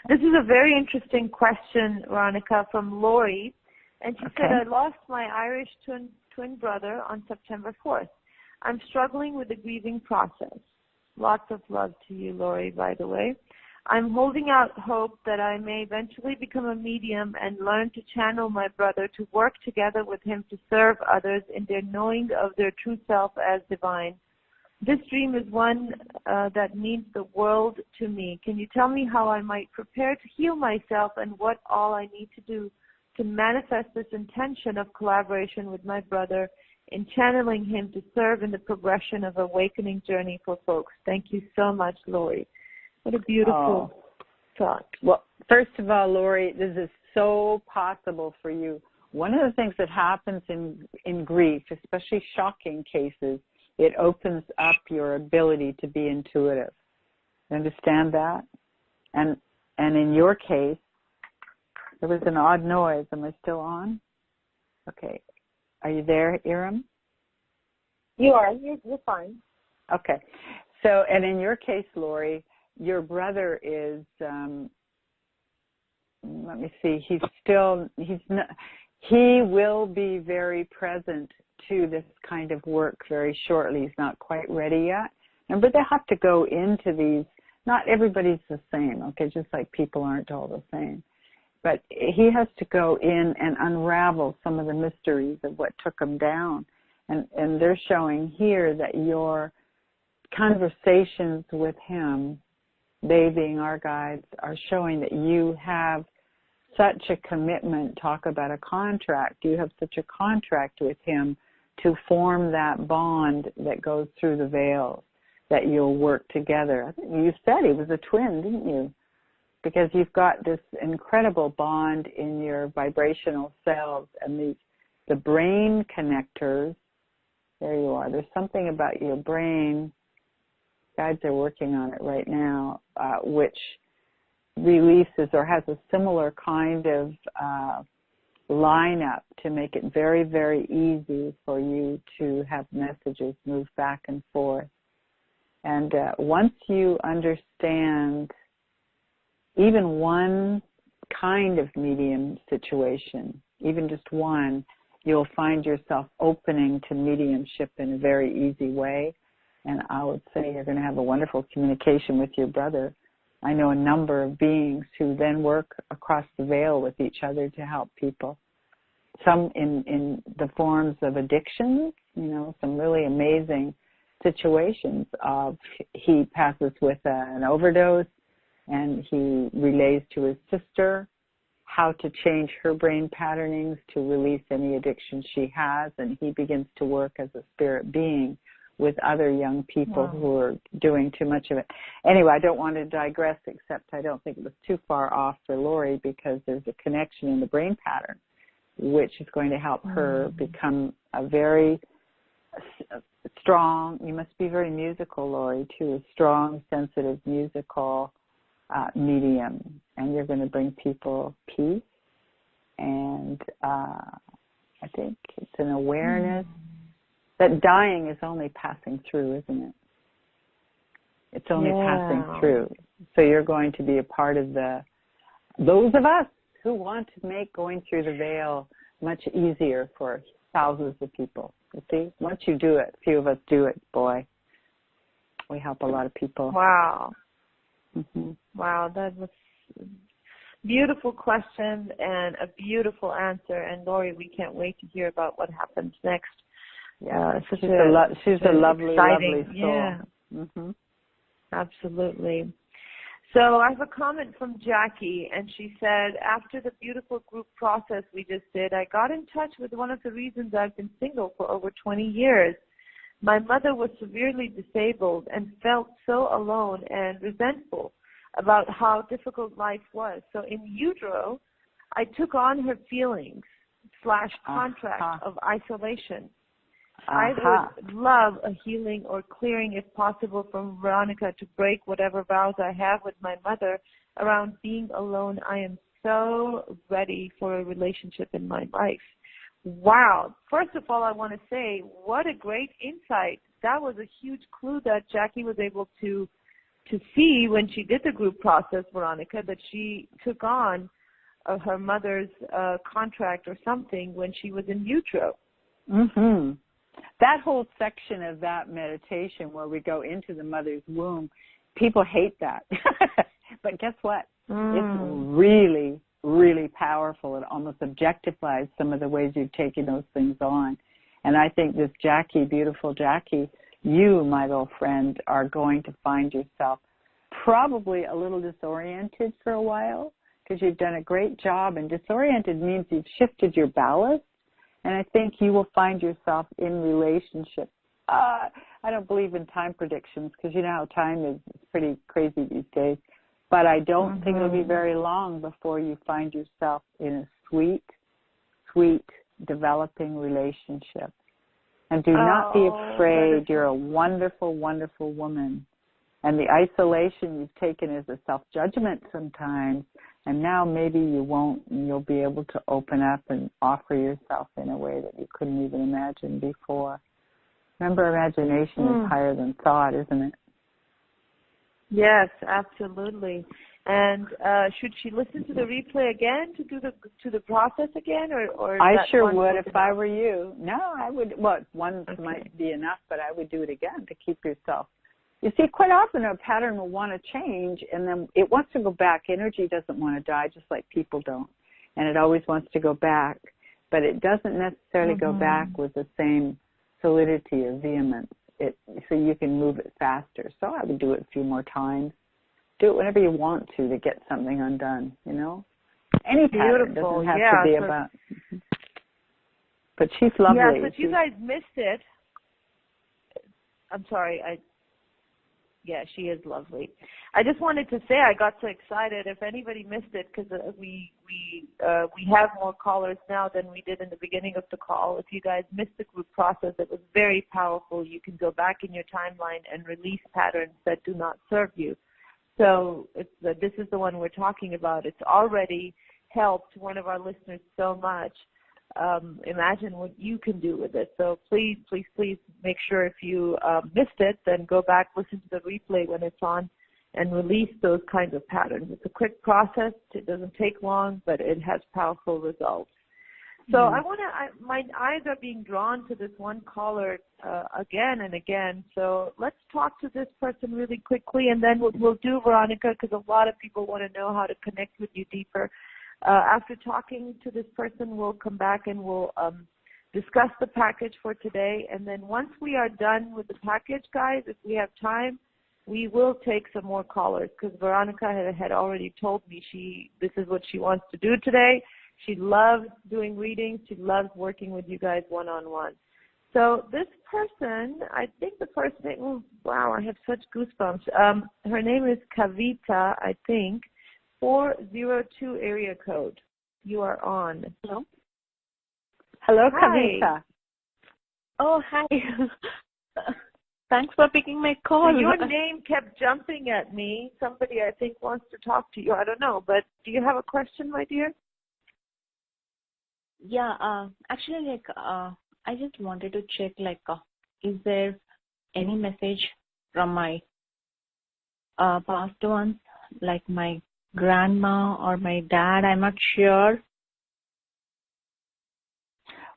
This is a very interesting question, Veronica, from Lori. And she said, I lost my Irish twin brother on September 4th. I'm struggling with the grieving process. Lots of love to you, Lori, by the way. I'm holding out hope that I may eventually become a medium and learn to channel my brother to work together with him to serve others in their knowing of their true self as divine. This dream is one that means the world to me. Can you tell me how I might prepare to heal myself and what all I need to do to manifest this intention of collaboration with my brother in channeling him to serve in the progression of awakening journey for folks? Thank you so much, Lori. What a beautiful thought. Well, first of all, Lori, this is so possible for you. One of the things that happens in grief, especially shocking cases, it opens up your ability to be intuitive. You understand that? And in your case, there was an odd noise. Am I still on? Okay. Are you there, Eram? You are. You're fine. Okay. So, and in your case, Lori, your brother is, let me see, he will be very present to this kind of work very shortly. He's not quite ready yet. Remember, they have to go into these. Not everybody's the same, okay, just like people aren't all the same. But he has to go in and unravel some of the mysteries of what took him down. And they're showing here that your conversations with him, they being our guides, are showing that you have such a commitment. Talk about a contract. You have such a contract with him to form that bond that goes through the veils, that you'll work together. I think you said he was a twin, didn't you? Because you've got this incredible bond in your vibrational cells and the brain connectors. There you are. There's something about your brain. Guides are working on it right now, which releases or has a similar kind of lineup to make it very, very easy for you to have messages move back and forth. And once you understand even one kind of medium situation, even just one, you'll find yourself opening to mediumship in a very easy way. And I would say you're going to have a wonderful communication with your brother. I know a number of beings who then work across the veil with each other to help people. Some in the forms of addictions, some really amazing situations of he passes with an overdose and he relays to his sister how to change her brain patternings to release any addiction she has, and he begins to work as a spirit being with other young people who are doing too much of it. Anyway, I don't want to digress, except I don't think it was too far off for Lori, because there's a connection in the brain pattern, which is going to help her become a very strong, you must be very musical, Lori, too, a strong, sensitive, musical medium. And you're going to bring people peace. And I think it's an awareness that dying is only passing through, isn't it? It's only passing through. So you're going to be a part of those of us who want to make going through the veil much easier for thousands of people. You see, once you do it, few of us do it, boy. We help a lot of people. Wow. Mm-hmm. Wow, that was a beautiful question and a beautiful answer. And Lori, we can't wait to hear about what happens next. Yeah, she's a lovely, exciting, lovely soul. Yeah. Mm-hmm. Absolutely. So I have a comment from Jackie, and she said, after the beautiful group process we just did, I got in touch with one of the reasons I've been single for over 20 years. My mother was severely disabled and felt so alone and resentful about how difficult life was. So in utero, I took on her feelings / contract of isolation. I would love a healing or clearing, if possible, from Veronica to break whatever vows I have with my mother around being alone. I am so ready for a relationship in my life. Wow. First of all, I want to say, what a great insight. That was a huge clue that Jackie was able to see when she did the group process, Veronica, that she took on her mother's contract or something when she was in utero. Mm-hmm. That whole section of that meditation where we go into the mother's womb, people hate that. But guess what? It's really, really powerful. It almost objectifies some of the ways you've taken those things on. And I think this Jackie, beautiful Jackie, you, my little friend, are going to find yourself probably a little disoriented for a while because you've done a great job. And disoriented means you've shifted your ballast. And I think you will find yourself in relationships. I don't believe in time predictions because you know how time is pretty crazy these days. But I don't think it'll be very long before you find yourself in a sweet, sweet, developing relationship. And do not be afraid. You're a wonderful, wonderful woman. And the isolation you've taken is a self-judgment sometimes. And now maybe you won't, and you'll be able to open up and offer yourself in a way that you couldn't even imagine before. Remember, imagination is higher than thought, isn't it? Yes, absolutely. And should she listen to the replay again to the process again, or I sure would if I were you. No, I would. Well, one might be enough, but I would do it again to keep yourself. You see, quite often a pattern will want to change, and then it wants to go back. Energy doesn't want to die, just like people don't. And it always wants to go back, but it doesn't necessarily go back with the same solidity or vehemence. So you can move it faster. So I would do it a few more times. Do it whenever you want to get something undone, you know? Any pattern doesn't have to be about... But she's lovely. Yeah, but you guys missed it. I'm sorry, Yeah, she is lovely. I just wanted to say I got so excited. If anybody missed it, because we have more callers now than we did in the beginning of the call. If you guys missed the group process, it was very powerful. You can go back in your timeline and release patterns that do not serve you. So this is the one we're talking about. It's already helped one of our listeners so much. Imagine what you can do with it. So please, please, please make sure if you missed it, then go back, listen to the replay when it's on, and release those kinds of patterns. It's a quick process. It doesn't take long, but it has powerful results. So my eyes are being drawn to this one caller again and again. So let's talk to this person really quickly, and then we'll do Veronica, because a lot of people want to know how to connect with you deeper. After talking to this person, we'll come back and we'll discuss the package for today. And then once we are done with the package, guys, if we have time, we will take some more callers, because Veronica had already told me this is what she wants to do today. She loves doing readings. She loves working with you guys one-on-one. So this person, I think the first name, oh, wow, I have such goosebumps. Her name is Kavita, I think. 402 area code. You are on. Hello, Kavita. Oh, hi. Thanks for picking my call. So your name kept jumping at me. Somebody, I think, wants to talk to you. I don't know. But do you have a question, my dear? Yeah, actually, I just wanted to check, is there any message from my past ones, like my grandma or my dad? I'm not sure.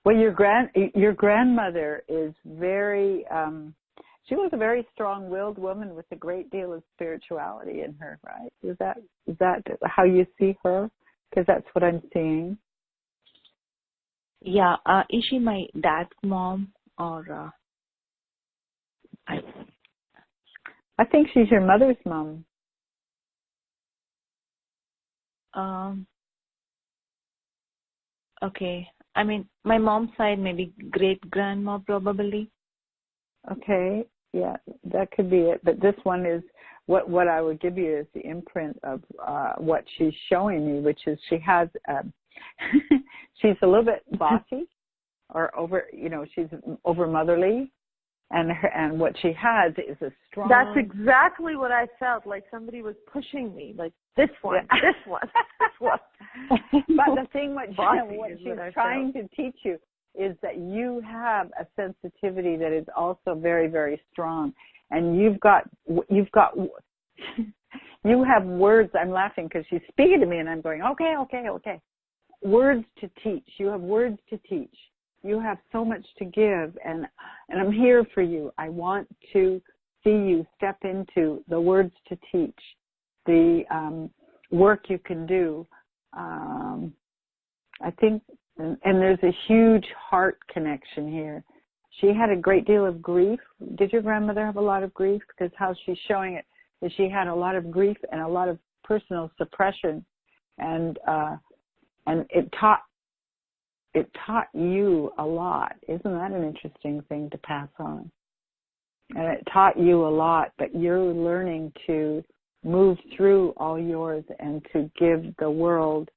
Well, your grandmother is very, she was a very strong-willed woman with a great deal of spirituality in her, right? Is that how you see her? Because that's what I'm seeing. Yeah, is she my dad's mom or I think she's your mother's mom. Okay. I mean, my mom's side, maybe great-grandma probably. Okay, yeah, that could be it. But this one is, what I would give you is the imprint of what she's showing me, which is she has, she's a little bit bossy or she's over motherly. And what she has is a strong... That's exactly what I felt, like somebody was pushing me, like this one, this one, this one. But the thing what she's trying to teach you is that you have a sensitivity that is also very, very strong. And you have words. I'm laughing because she's speaking to me and I'm going, okay. Words to teach. You have words to teach. You have so much to give, and I'm here for you. I want to see you step into the words to teach, the work you can do. I think, and there's a huge heart connection here. She had a great deal of grief. Did your grandmother have a lot of grief? Because how she's showing it is she had a lot of grief and a lot of personal suppression, and it taught you a lot. Isn't that an interesting thing to pass on? And it taught you a lot, but you're learning to move through all yours and to give the world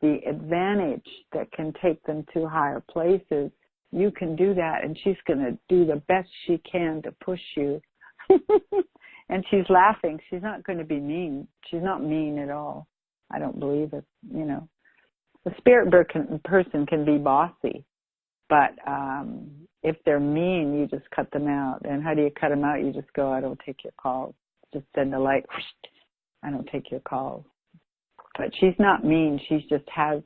the advantage that can take them to higher places. You can do that, and she's going to do the best she can to push you. And she's laughing. She's not going to be mean. She's not mean at all. I don't believe it, The spirit person can be bossy, but if they're mean, you just cut them out. And how do you cut them out? You just go, I don't take your calls. Just send a light. I don't take your calls. But she's not mean. She just has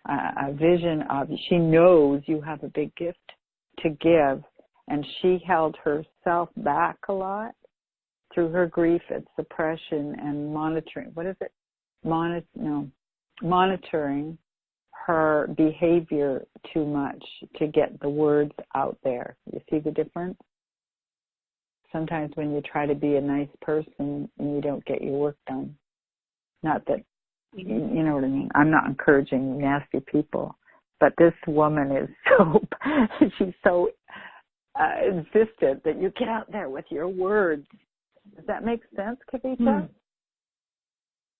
a vision of, she knows you have a big gift to give, and she held herself back a lot through her grief and suppression and monitoring. What is it? Monitoring her behavior too much to get the words out there. You see the difference? Sometimes when you try to be a nice person and you don't get your work done. Not that, you know what I mean? I'm not encouraging nasty people, but this woman is she's so insistent that you get out there with your words. Does that make sense, Kavita?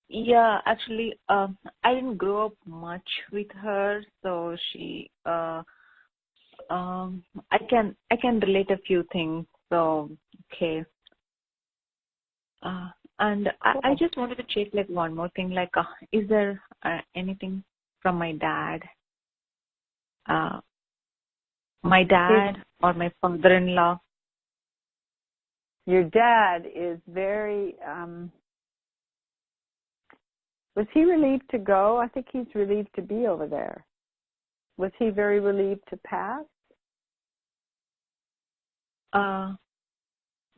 Yeah, actually, I didn't grow up much with her, so she, I can relate a few things. So, okay. And I just wanted to check one more thing. Is there anything from my dad? My dad or my father-in-law? Your dad is very. Was he relieved to go? I think he's relieved to be over there. Was he very relieved to pass?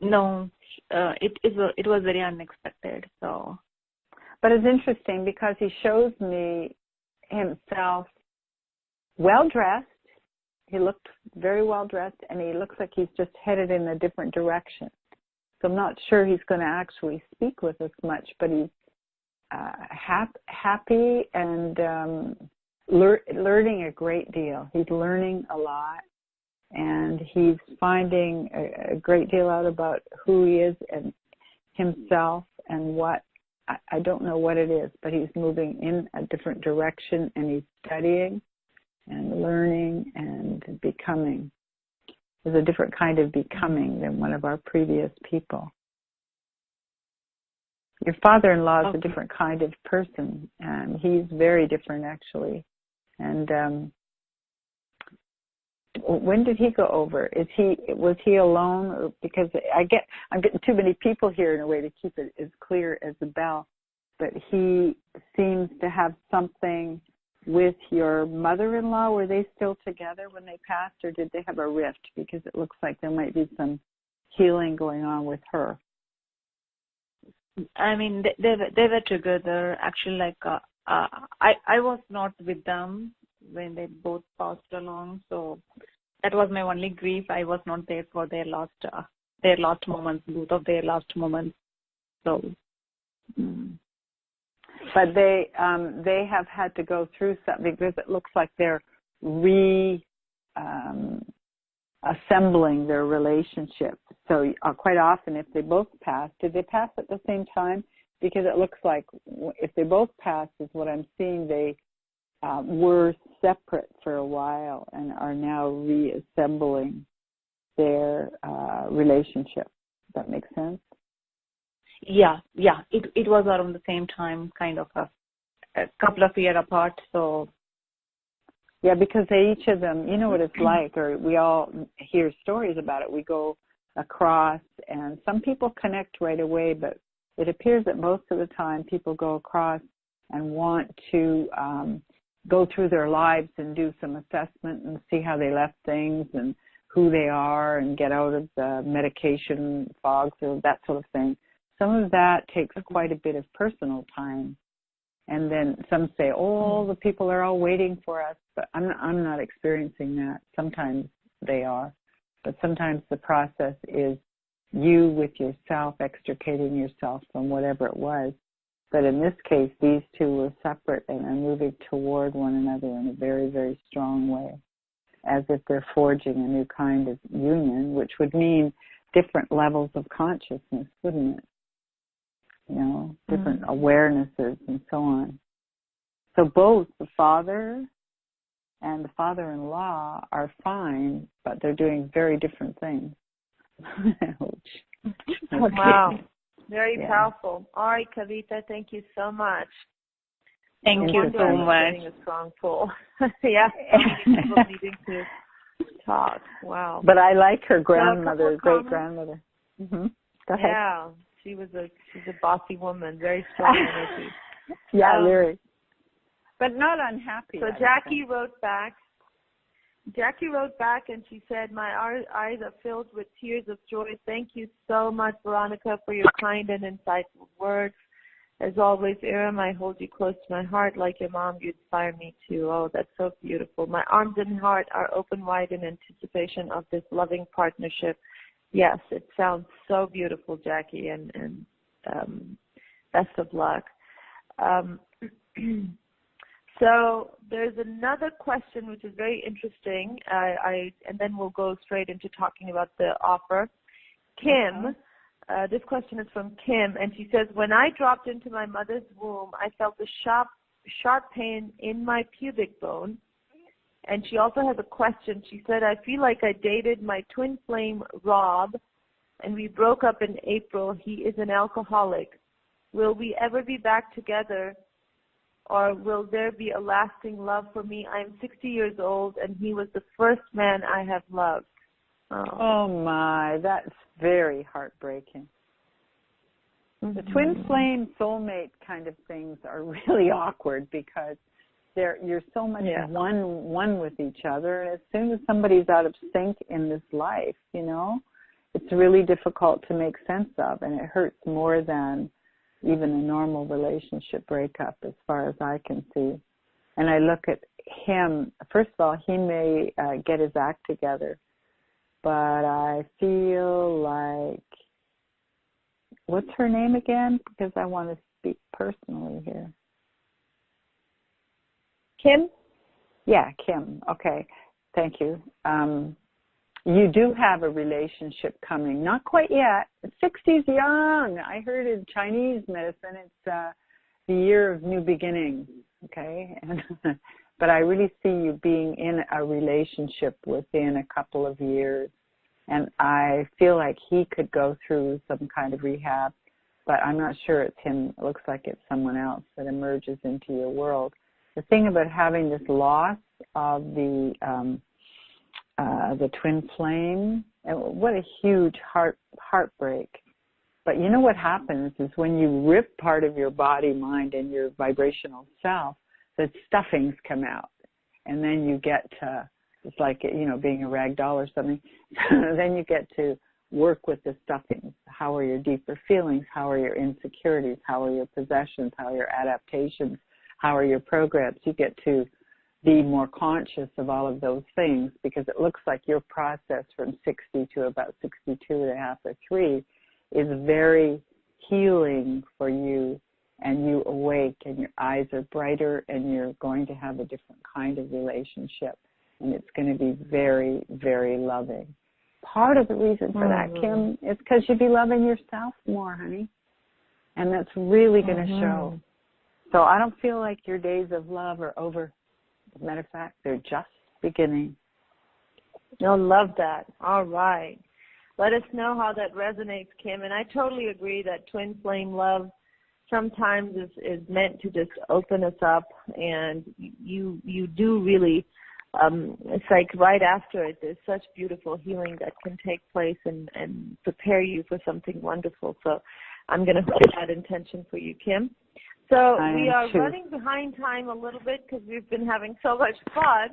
No, it was very unexpected. So, but it's interesting because he shows me himself well dressed. He looked very well dressed, and he looks like he's just headed in a different direction. So I'm not sure he's going to actually speak with us much, but he's happy and learning a great deal. He's learning a lot, and he's finding a great deal out about who he is and himself and what, I don't know what it is, but he's moving in a different direction, and he's studying and learning and becoming. is a different kind of becoming than one of our previous people. Your father-in-law is a different kind of person, and he's very different, actually. And when did he go over? Was he alone? Or, because I'm getting too many people here in a way to keep it as clear as a bell. But he seems to have something with your mother-in-law. Were they still together when they passed, or did they have a rift? Because it looks like there might be some healing going on with her. I mean, they were together. Actually, like I was not with them when they both passed along, so that was my only grief. I was not there for their last moments, both of their last moments. So, but they have had to go through something, because it looks like they're assembling their relationship. So quite often, if they both pass, did they pass at the same time? Because it looks like if they both pass, is what I'm seeing, they were separate for a while and are now reassembling their relationship. Does that make sense? Yeah. It was around the same time, kind of a couple of years apart. So. Yeah, because each of them, you know what it's like, or we all hear stories about it. We go across, and some people connect right away, but it appears that most of the time people go across and want to go through their lives and do some assessment and see how they left things and who they are and get out of the medication fogs or that sort of thing. Some of that takes quite a bit of personal time. And then some say, oh, the people are all waiting for us. But I'm not experiencing that. Sometimes they are. But sometimes the process is you with yourself, extricating yourself from whatever it was. But in this case, these two were separate and are moving toward one another in a very, very strong way, as if they're forging a new kind of union, which would mean different levels of consciousness, wouldn't it? You know, different awarenesses and so on. So both the father and the father-in-law are fine, but they're doing very different things. Wow. Very powerful. All right, Kavita, thank you so much. Thank you so much. Getting a strong pull. Yeah, people needing to talk. Wow. But I like her grandmother, great-grandmother. Go ahead. Yeah. She's a bossy woman, very strong energy. Yeah, very. But not unhappy. So Jackie wrote back and she said, my eyes are filled with tears of joy. Thank you so much, Veronica, for your kind and insightful words. As always, Eram, I hold you close to my heart. Like your mom, you inspire me too. Oh, that's so beautiful. My arms and heart are open wide in anticipation of this loving partnership. Yes, it sounds so beautiful, Jackie, and best of luck. So there's another question which is very interesting, and then we'll go straight into talking about the offer. Kim, this question is from Kim, and she says, when I dropped into my mother's womb, I felt a sharp pain in my pubic bone. And she also has a question. She said, I feel like I dated my twin flame, Rob, and we broke up in April. He is an alcoholic. Will we ever be back together, or will there be a lasting love for me? I am 60 years old, and he was the first man I have loved. Oh my, that's very heartbreaking. The twin flame soulmate kind of things are really awkward because you're so much one with each other, and as soon as somebody's out of sync in this life, you know, it's really difficult to make sense of, and it hurts more than even a normal relationship breakup as far as I can see. And I look at him, first of all, he may get his act together, but I feel like, what's her name again? Because I want to speak personally here. Kim? Yeah, Kim. Okay. Thank you. You do have a relationship coming. Not quite yet. 60's young. I heard in Chinese medicine it's the year of new beginnings. Okay? But I really see you being in a relationship within a couple of years. And I feel like he could go through some kind of rehab, but I'm not sure it's him. It looks like it's someone else that emerges into your world. The thing about having this loss of the twin flame, what a huge heartbreak. But you know what happens is when you rip part of your body, mind, and your vibrational self, the stuffings come out. And then you get to, it's like, you know, being a rag doll or something. Then you get to work with the stuffings. How are your deeper feelings? How are your insecurities? How are your possessions? How are your adaptations? How are your programs? You get to be more conscious of all of those things, because it looks like your process from 60 to about 62 and a half or 3 is very healing for you, and you awake and your eyes are brighter and you're going to have a different kind of relationship, and it's going to be very, very loving. Part of the reason for that, Kim, is because you'll be loving yourself more, honey, and that's really going to show. So I don't feel like your days of love are over. As a matter of fact, they're just beginning. I love that. All right. Let us know how that resonates, Kim. And I totally agree that twin flame love sometimes is meant to just open us up, and you do really, it's like right after it, there's such beautiful healing that can take place and prepare you for something wonderful. So I'm going to hold that intention for you, Kim. So we are running behind time a little bit because we've been having so much fun,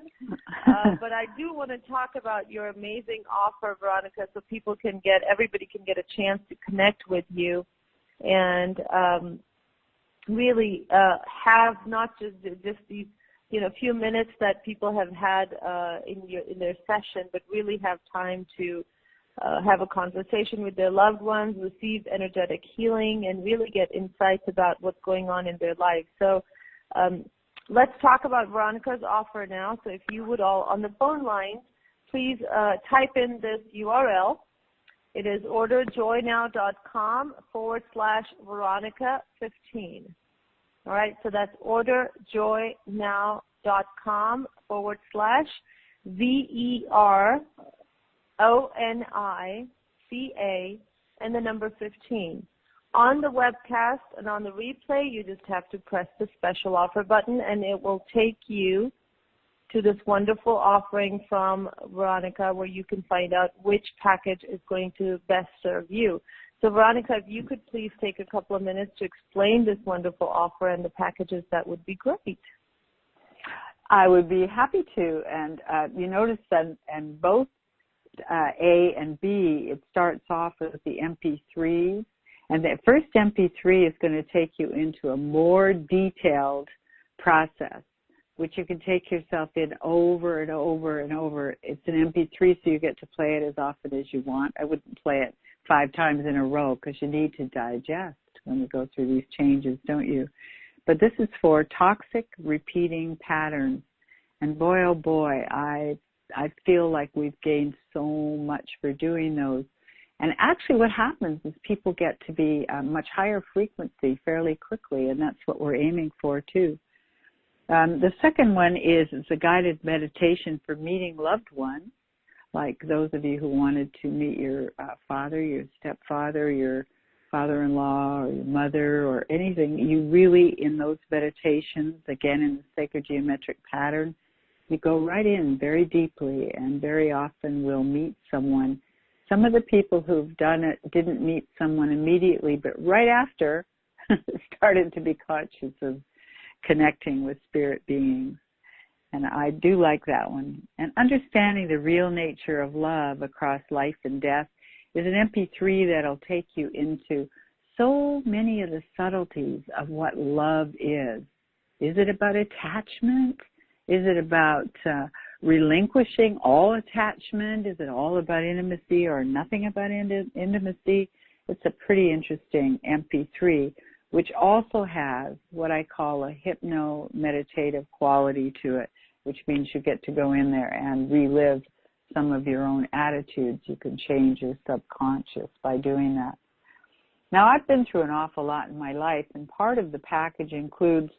but I do want to talk about your amazing offer, Veronica, so everybody can get a chance to connect with you and really have not just these, few minutes that people have had in their session, but really have time to have a conversation with their loved ones, receive energetic healing, and really get insights about what's going on in their life. So let's talk about Veronica's offer now. So if you would all, on the phone line, please type in this URL. It is orderjoynow.com/Veronica15. All right, so that's orderjoynow.com/VERONICA and the number 15. On the webcast and on the replay, you just have to press the special offer button, and it will take you to this wonderful offering from Veronica, where you can find out which package is going to best serve you. So, Veronica, if you could please take a couple of minutes to explain this wonderful offer and the packages, that would be great. I would be happy to. And you notice that in both A and B, it starts off with the MP3. And the first MP3 is going to take you into a more detailed process, which you can take yourself in over and over and over. It's an MP3, so you get to play it as often as you want. I wouldn't play it 5 times in a row because you need to digest when you go through these changes, don't you? But this is for toxic repeating patterns. And boy, oh boy, I feel like we've gained so much for doing those. And actually what happens is people get to be a much higher frequency fairly quickly, and that's what we're aiming for too. The second one is a guided meditation for meeting loved ones, like those of you who wanted to meet your father, your stepfather, your father-in-law, or your mother, or anything. You really, in those meditations, again in the sacred geometric pattern, you go right in very deeply, and very often we'll meet someone. Some of the people who've done it didn't meet someone immediately, but right after started to be conscious of connecting with spirit beings. And I do like that one. And understanding the real nature of love across life and death is an MP3 that'll take you into so many of the subtleties of what love is. Is it about attachment? Is it about relinquishing all attachment? Is it all about intimacy or nothing about intimacy? It's a pretty interesting MP3, which also has what I call a hypno-meditative quality to it, which means you get to go in there and relive some of your own attitudes. You can change your subconscious by doing that. Now, I've been through an awful lot in my life, and part of the package includes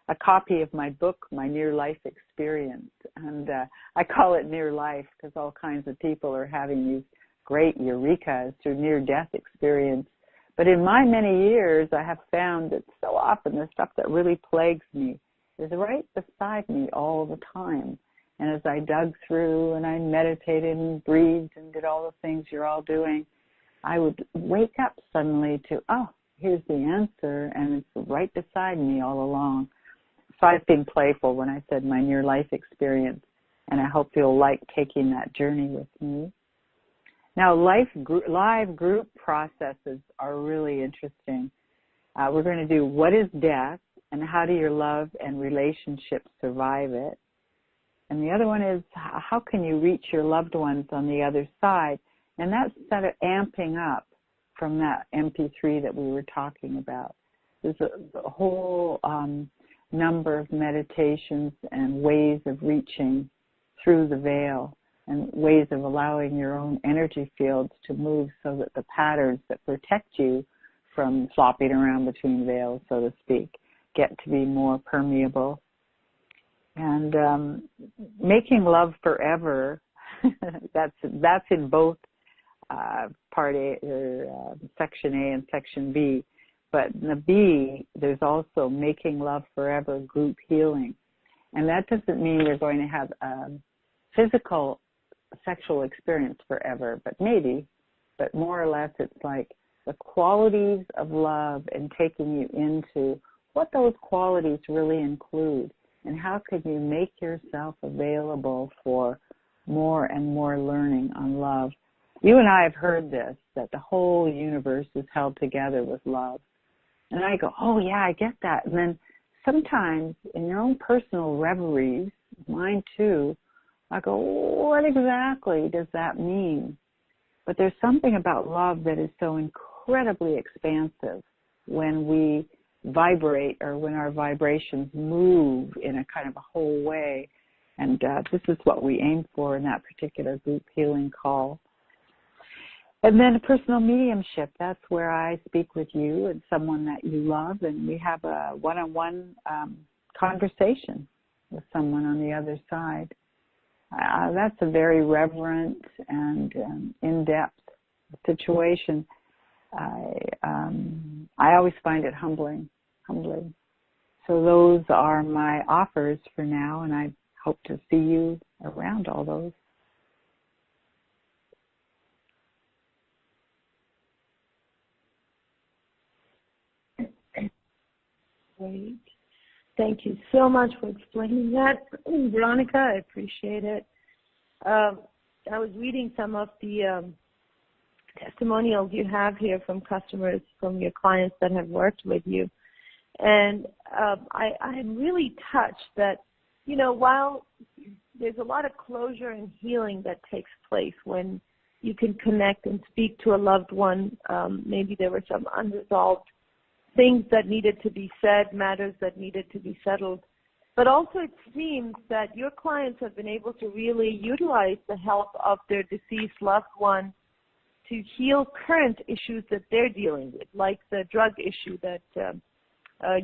a copy of my book, My Near Life Experience. And I call it Near Life because all kinds of people are having these great eurekas through near-death experience. But in my many years, I have found that so often the stuff that really plagues me is right beside me all the time. And as I dug through and I meditated and breathed and did all the things you're all doing, I would wake up suddenly to, oh, here's the answer, and it's right beside me all along. So I've been playful when I said my near-life experience, and I hope you'll like taking that journey with me. Now, live group processes are really interesting. We're going to do what is death, and how do your love and relationships survive it? And the other one is how can you reach your loved ones on the other side? And that's sort of amping up from that MP3 that we were talking about. There's a whole number of meditations and ways of reaching through the veil and ways of allowing your own energy fields to move so that the patterns that protect you from flopping around between veils, so to speak, get to be more permeable. And making love forever, that's in both part A, or section A and section B. But in the B, there's also making love forever group healing. And that doesn't mean you're going to have a physical sexual experience forever, but maybe. But more or less it's like the qualities of love and taking you into what those qualities really include. And how could you make yourself available for more and more learning on love? You and I have heard this, that the whole universe is held together with love. And I go, oh, yeah, I get that. And then sometimes in your own personal reveries, mine too, I go, what exactly does that mean? But there's something about love that is so incredibly expansive when we vibrate, or when our vibrations move in a kind of a whole way. And this is what we aim for in that particular group healing call. And then personal mediumship, that's where I speak with you and someone that you love, and we have a one-on-one conversation with someone on the other side. That's a very reverent and in-depth situation. I always find it humbling. So those are my offers for now, and I hope to see you around all those. Great. Thank you so much for explaining that, Veronica. I appreciate it. I was reading some of the testimonials you have here from customers, from your clients that have worked with you. And I am really touched that, you know, while there's a lot of closure and healing that takes place when you can connect and speak to a loved one, maybe there were some unresolved things that needed to be said, matters that needed to be settled. But also it seems that your clients have been able to really utilize the help of their deceased loved one to heal current issues that they're dealing with, like the drug issue that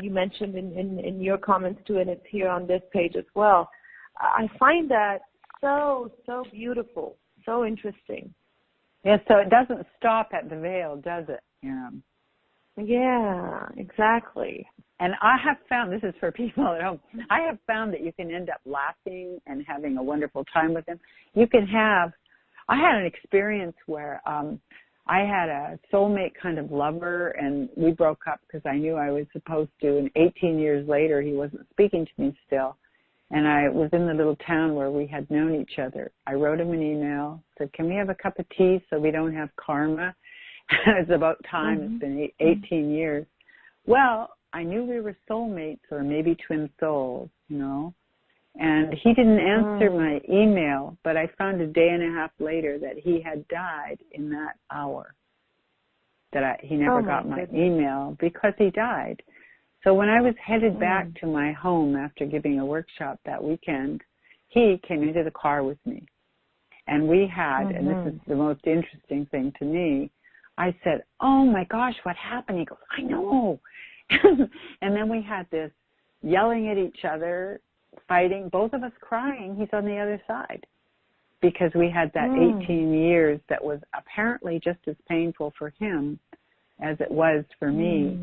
you mentioned in your comments too, and it's here on this page as well. I find that so beautiful, so interesting. Yeah, so it doesn't stop at the veil, does it? Yeah, exactly. And I have found, this is for people at home, I have found that you can end up laughing and having a wonderful time with them. You can have, I had an experience where I had a soulmate kind of lover, and we broke up because I knew I was supposed to, and 18 years later he wasn't speaking to me still. And I was in the little town where we had known each other. I wrote him an email, said, can we have a cup of tea so we don't have karma? It's about time. It's been 18 years. Well, I knew we were soulmates, or maybe twin souls, you know. And he didn't answer my email, but I found a day and a half later that he had died in that hour. He never got my email because he died. So when I was headed back to my home after giving a workshop that weekend, he came into the car with me. And we had, and this is the most interesting thing to me, I said, oh my gosh, what happened? He goes, I know. And then we had this yelling at each other, fighting, both of us crying. He's on the other side. because we had that 18 years that was apparently just as painful for him as it was for me.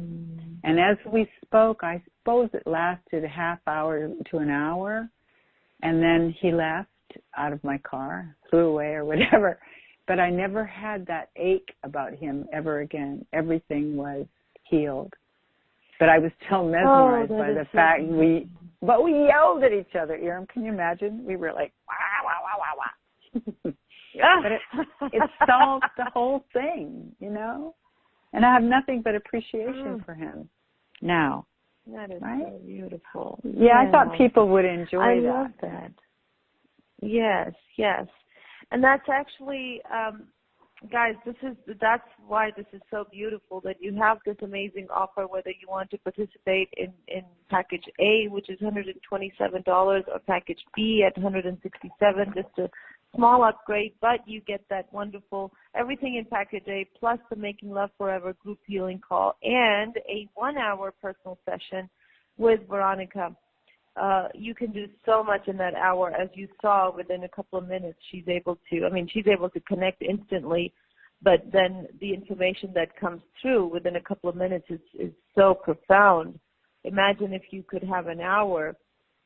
And as we spoke, I suppose it lasted a half hour to an hour, and then he left out of my car, flew away or whatever. But I never had that ache about him ever again. Everything was healed. But I was still mesmerized by the fact we yelled at each other. Eram, can you imagine? We were like, wah, wah, wah, wah, wah. But it solved the whole thing, you know? And I have nothing but appreciation for him now. That is right? so beautiful. Yeah, I thought people would enjoy I that. love that. Yes, yes. And that's actually, guys, that's why this is so beautiful, that you have this amazing offer, whether you want to participate in package A, which is $127, or package B at $167, just a small upgrade, but you get that wonderful everything in package A, plus the Making Love Forever group healing call and a 1-hour personal session with Veronica. You can do so much in that hour. As you saw, within a couple of minutes, she's able to connect instantly, but then the information that comes through within a couple of minutes is so profound. Imagine if you could have an hour,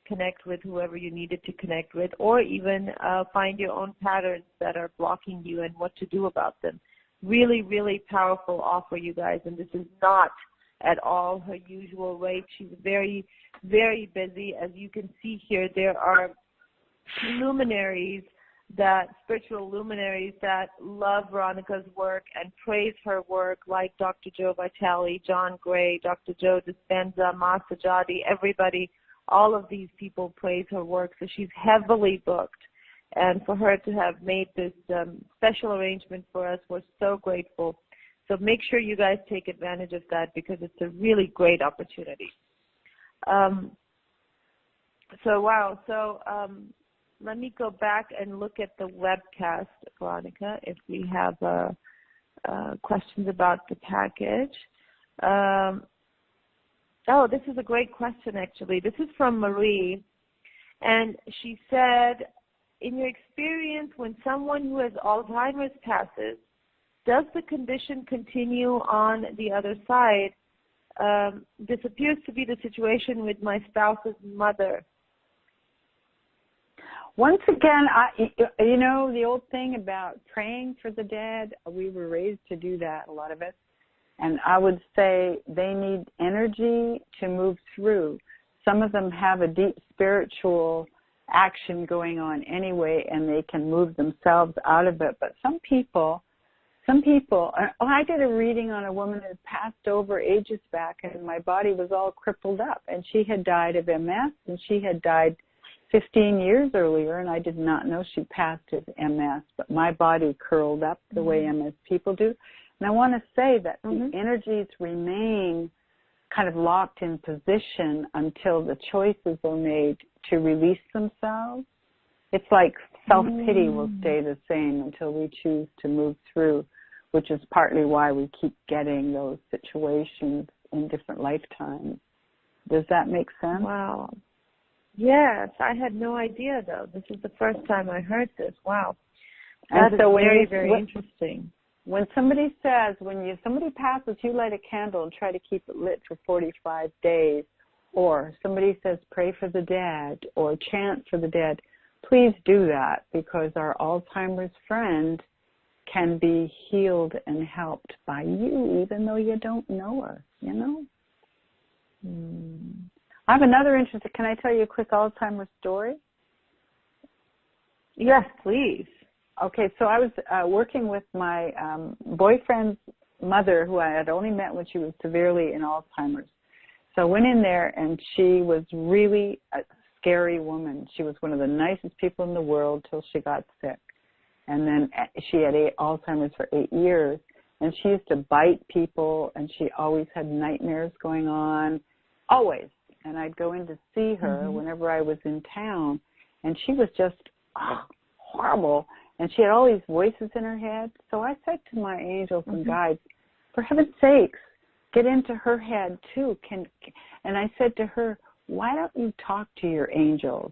connect with whoever you needed to connect with, or even find your own patterns that are blocking you and what to do about them. Really, really powerful offer, you guys, and this is not at all her usual rate. She's very, very busy. As you can see here, there are spiritual luminaries that love Veronica's work and praise her work, like Dr. Joe Vitale, John Gray, Dr. Joe Dispenza, Masajati, everybody. All of these people praise her work, so she's heavily booked. And for her to have made this special arrangement for us, we're so grateful. So make sure you guys take advantage of that, because it's a really great opportunity. Let me go back and look at the webcast, Veronica, if we have questions about the package. This is a great question, actually. This is from Marie, and she said, in your experience, when someone who has Alzheimer's passes, does the condition continue on the other side? This appears to be the situation with my spouse's mother. Once again, you know, the old thing about praying for the dead, we were raised to do that, a lot of us. And I would say they need energy to move through. Some of them have a deep spiritual action going on anyway, and they can move themselves out of it. But some people, I did a reading on a woman who passed over ages back, and my body was all crippled up. And she had died of MS, and she had died 15 years earlier, and I did not know she passed of MS. But my body curled up the way MS people do. And I want to say that the energies remain kind of locked in position until the choices are made to release themselves. It's like self-pity will stay the same until we choose to move through, which is partly why we keep getting those situations in different lifetimes. Does that make sense? Wow. Yes, I had no idea, though. This is the first time I heard this. Wow. That is very, very interesting. When somebody says, somebody passes, you light a candle and try to keep it lit for 45 days, or somebody says pray for the dead or chant for the dead, please do that, because our Alzheimer's friend can be healed and helped by you, even though you don't know her, you know? I have another interesting, can I tell you a quick Alzheimer's story? Yes, please. Okay, so I was working with my boyfriend's mother, who I had only met when she was severely in Alzheimer's. So I went in there, and she was really a scary woman. She was one of the nicest people in the world till she got sick. And then she had Alzheimer's for 8 years, and she used to bite people, and she always had nightmares going on, always. And I'd go in to see her whenever I was in town, and she was just horrible. And she had all these voices in her head. So I said to my angels and guides, for heaven's sakes, get into her head too. And I said to her, why don't you talk to your angels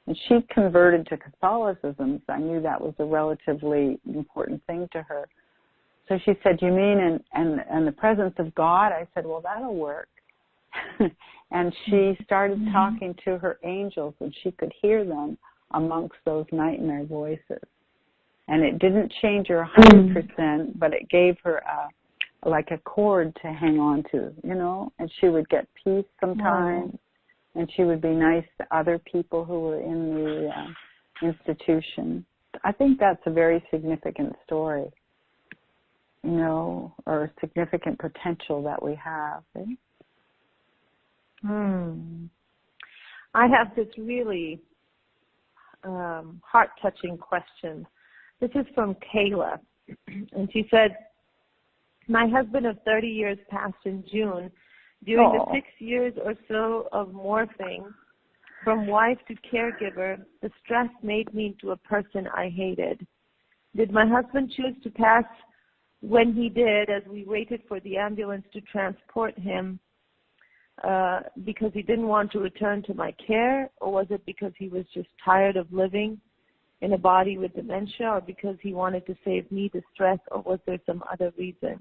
And she converted to Catholicism, so I knew that was a relatively important thing to her. So she said, you mean in the presence of God? I said, well, that'll work. And she started talking to her angels, and she could hear them amongst those nightmare voices. And it didn't change her 100%, but it gave her like a cord to hang on to, you know, and she would get peace sometimes, and she would be nice to other people who were in the institution. I think that's a very significant story, you know, or significant potential that we have. Eh? I have this really heart-touching question. This is from Kayla, and she said, my husband of 30 years passed in June. During the 6 years or so of morphing from wife to caregiver, the stress made me into a person I hated. Did my husband choose to pass when he did, as we waited for the ambulance to transport him, because he didn't want to return to my care, or was it because he was just tired of living in a body with dementia, or because he wanted to save me the stress, or was there some other reason?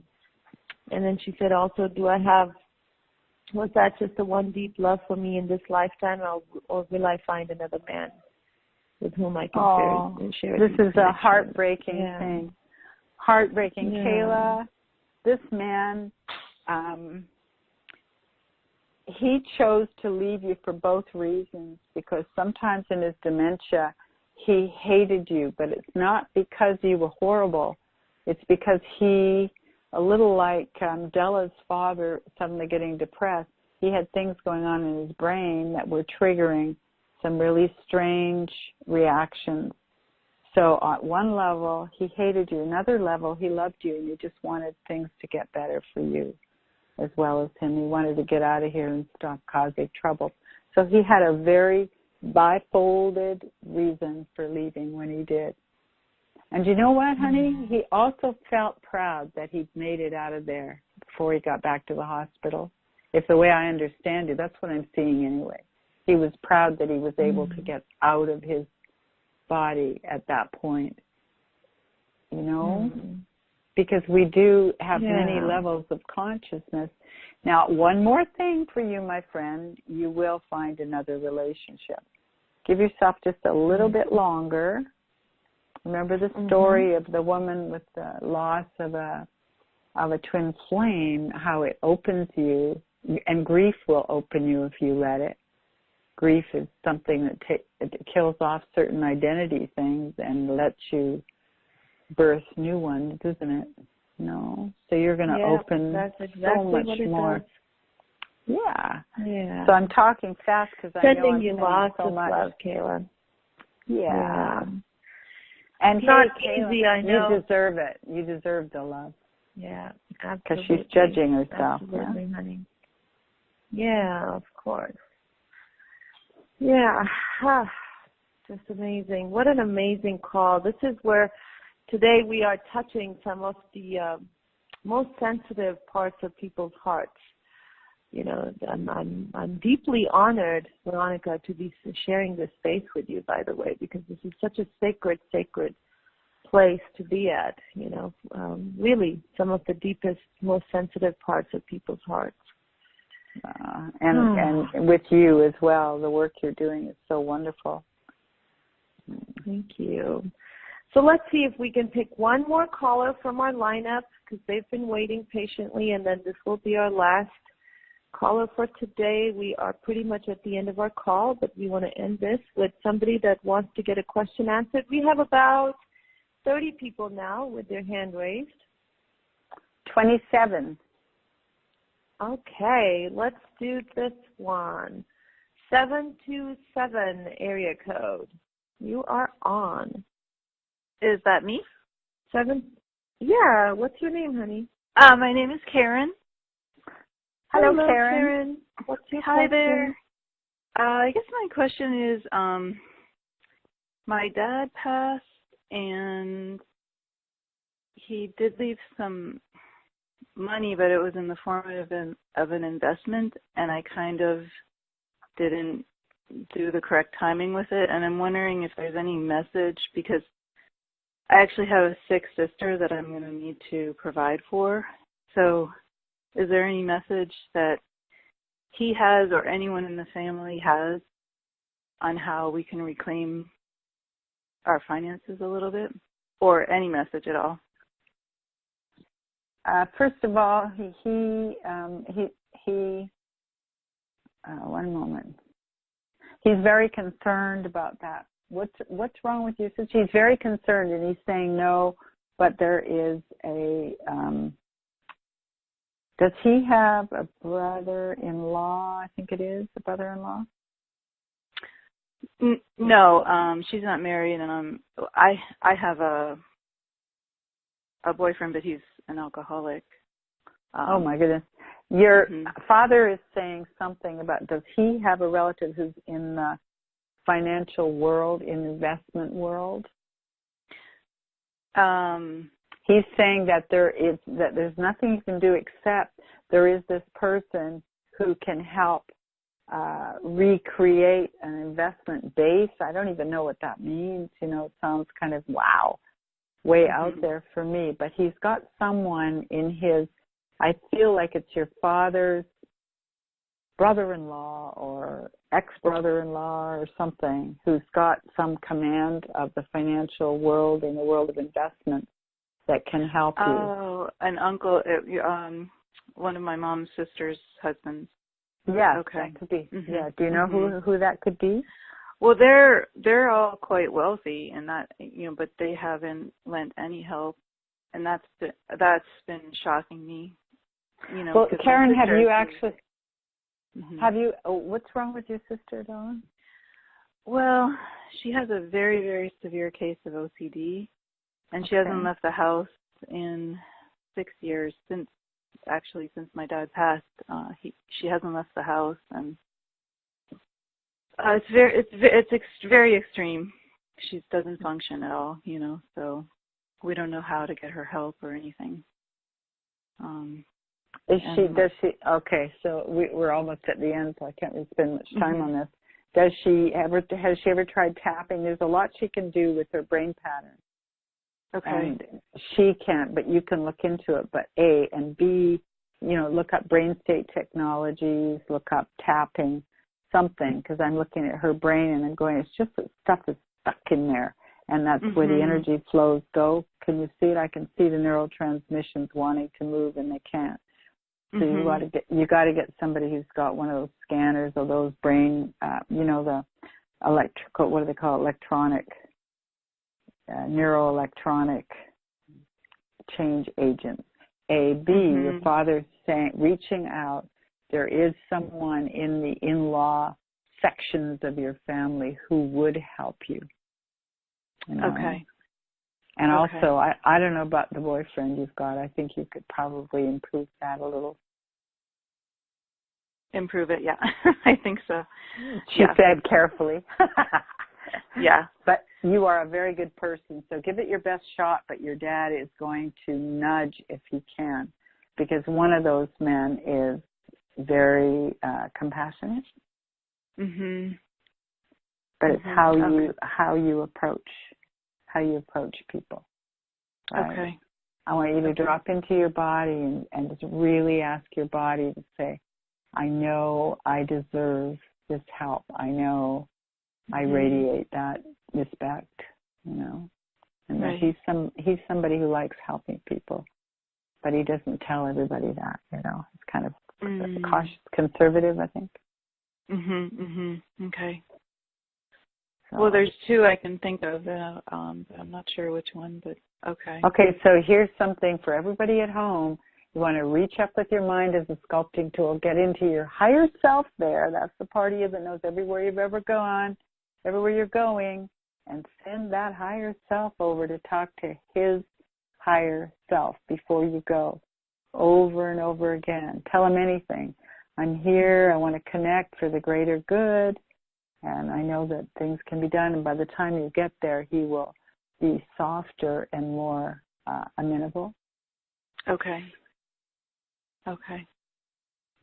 And then she said also, was that just the one deep love for me in this lifetime, or will I find another man with whom I can share this is a heartbreaking thing. Heartbreaking. Yeah. Kayla, this man, he chose to leave you for both reasons, because sometimes in his dementia, he hated you, but it's not because you were horrible. It's because he, a little like Della's father suddenly getting depressed, he had things going on in his brain that were triggering some really strange reactions. So at one level, he hated you. Another level, he loved you, and he just wanted things to get better for you as well as him. He wanted to get out of here and stop causing trouble. So he had a very bifolded reason for leaving when he did. And you know what, honey? He also felt proud that he'd made it out of there before he got back to the hospital. If the way I understand you, that's what I'm seeing anyway. He was proud that he was able to get out of his body at that point, you know? Because we do have many levels of consciousness. Now, one more thing for you, my friend, you will find another relationship. Give yourself just a little bit longer. Remember the story of the woman with the loss of a twin flame, how it opens you, and grief will open you if you let it. Grief is something that it kills off certain identity things and lets you birth new ones, isn't it? No. So you're going to open so much more. Yeah. So I'm talking fast because I know I'm you saying lots so of much. love, Kayla. Yeah. And not Kayla, easy, I know. You deserve it. You deserve the love. Yeah, absolutely. Because she's judging herself. Absolutely, honey. Yeah, of course. Yeah. Just amazing. What an amazing call. This is where today we are touching some of the most sensitive parts of people's hearts. You know, I'm deeply honored, Veronica, to be sharing this space with you, by the way, because this is such a sacred place to be at, you know, really some of the deepest, most sensitive parts of people's hearts. And with you as well, the work you're doing is so wonderful. Thank you. So let's see if we can pick one more caller from our lineup, because they've been waiting patiently, and then this will be our last caller for today. We are pretty much at the end of our call, but we want to end this with somebody that wants to get a question answered. We have about 30 people now with their hand raised. 27. Okay, let's do this one. 727 area code. You are on. Is that me? Yeah, what's your name, honey? My name is Karen. Hello, Karen. What's your Hi question? there. I guess my question is, my dad passed, and he did leave some money, but it was in the form of an investment, and I kind of didn't do the correct timing with it, and I'm wondering if there's any message, because I actually have a sick sister that I'm going to need to provide for. So is there any message that he has or anyone in the family has on how we can reclaim our finances a little bit, or any message at all? First of all, one moment. He's very concerned about that. What's wrong with you? He's very concerned, and he's saying no, but there is a. Does he have a brother-in-law? I think it is a brother-in-law. No, she's not married, and I have a boyfriend, but he's an alcoholic. Oh my goodness. Your father is saying something about, does he have a relative who's in the financial world, in the investment world? He's saying that there's nothing you can do except there is this person who can help recreate an investment base. I don't even know what that means. You know, it sounds kind of way out there for me. But he's got someone in his, I feel like it's your father's brother-in-law or ex-brother-in-law or something who's got some command of the financial world and the world of investment that can help you. Oh, an uncle, one of my mom's sister's husbands. Yes, okay. That could be. Yeah. Do you know who that could be? Well, they're all quite wealthy, and that, you know, but they haven't lent any help, and that's been shocking me. You know, well, Karen, have you actually? Have you? Oh, what's wrong with your sister, Dawn? Well, she has a very, very severe case of OCD, and she hasn't left the house in 6 years since my dad passed. She hasn't left the house, and it's very extreme. She doesn't function at all, you know. So we don't know how to get her help or anything. Does she? Okay, so we're almost at the end, so I can't really spend much time on this. Has she ever tried tapping? There's a lot she can do with her brain pattern. Okay. And she can't, but you can look into it. But A, and B, you know, look up brain state technologies, look up tapping, something, because I'm looking at her brain and I'm going, it's just that stuff is stuck in there. And that's where the energy flows go. Can you see it? I can see the neurotransmissions wanting to move and they can't. So you got to get somebody who's got one of those scanners or those brain, you know, the electrical, what do they call it? Electronic, neuroelectronic change agents. A, B, your father's saying, reaching out. There is someone in the in-law sections of your family who would help you. You know? Okay. And also, I don't know about the boyfriend you've got. I think you could probably improve that a little. Improve it, yeah. I think so. She said carefully. Yeah. But you are a very good person, so give it your best shot, but your dad is going to nudge if he can, because one of those men is very compassionate. But it's how you approach people. Right? Okay. I want you to drop into your body and just really ask your body to say, I know I deserve this help. I know I radiate that respect, you know. And that he's somebody who likes helping people, but he doesn't tell everybody that, you know. It's kind of cautious, conservative, I think. Okay. So. Well, there's two I can think of. I'm not sure which one, but okay. Okay, so here's something for everybody at home. You want to reach up with your mind as a sculpting tool. Get into your higher self there. That's the part of you that knows everywhere you've ever gone, everywhere you're going, and send that higher self over to talk to his higher self before you go, over and over again. Tell him anything. I'm here. I want to connect for the greater good. And I know that things can be done. And by the time you get there, he will be softer and more amenable. Okay. Okay.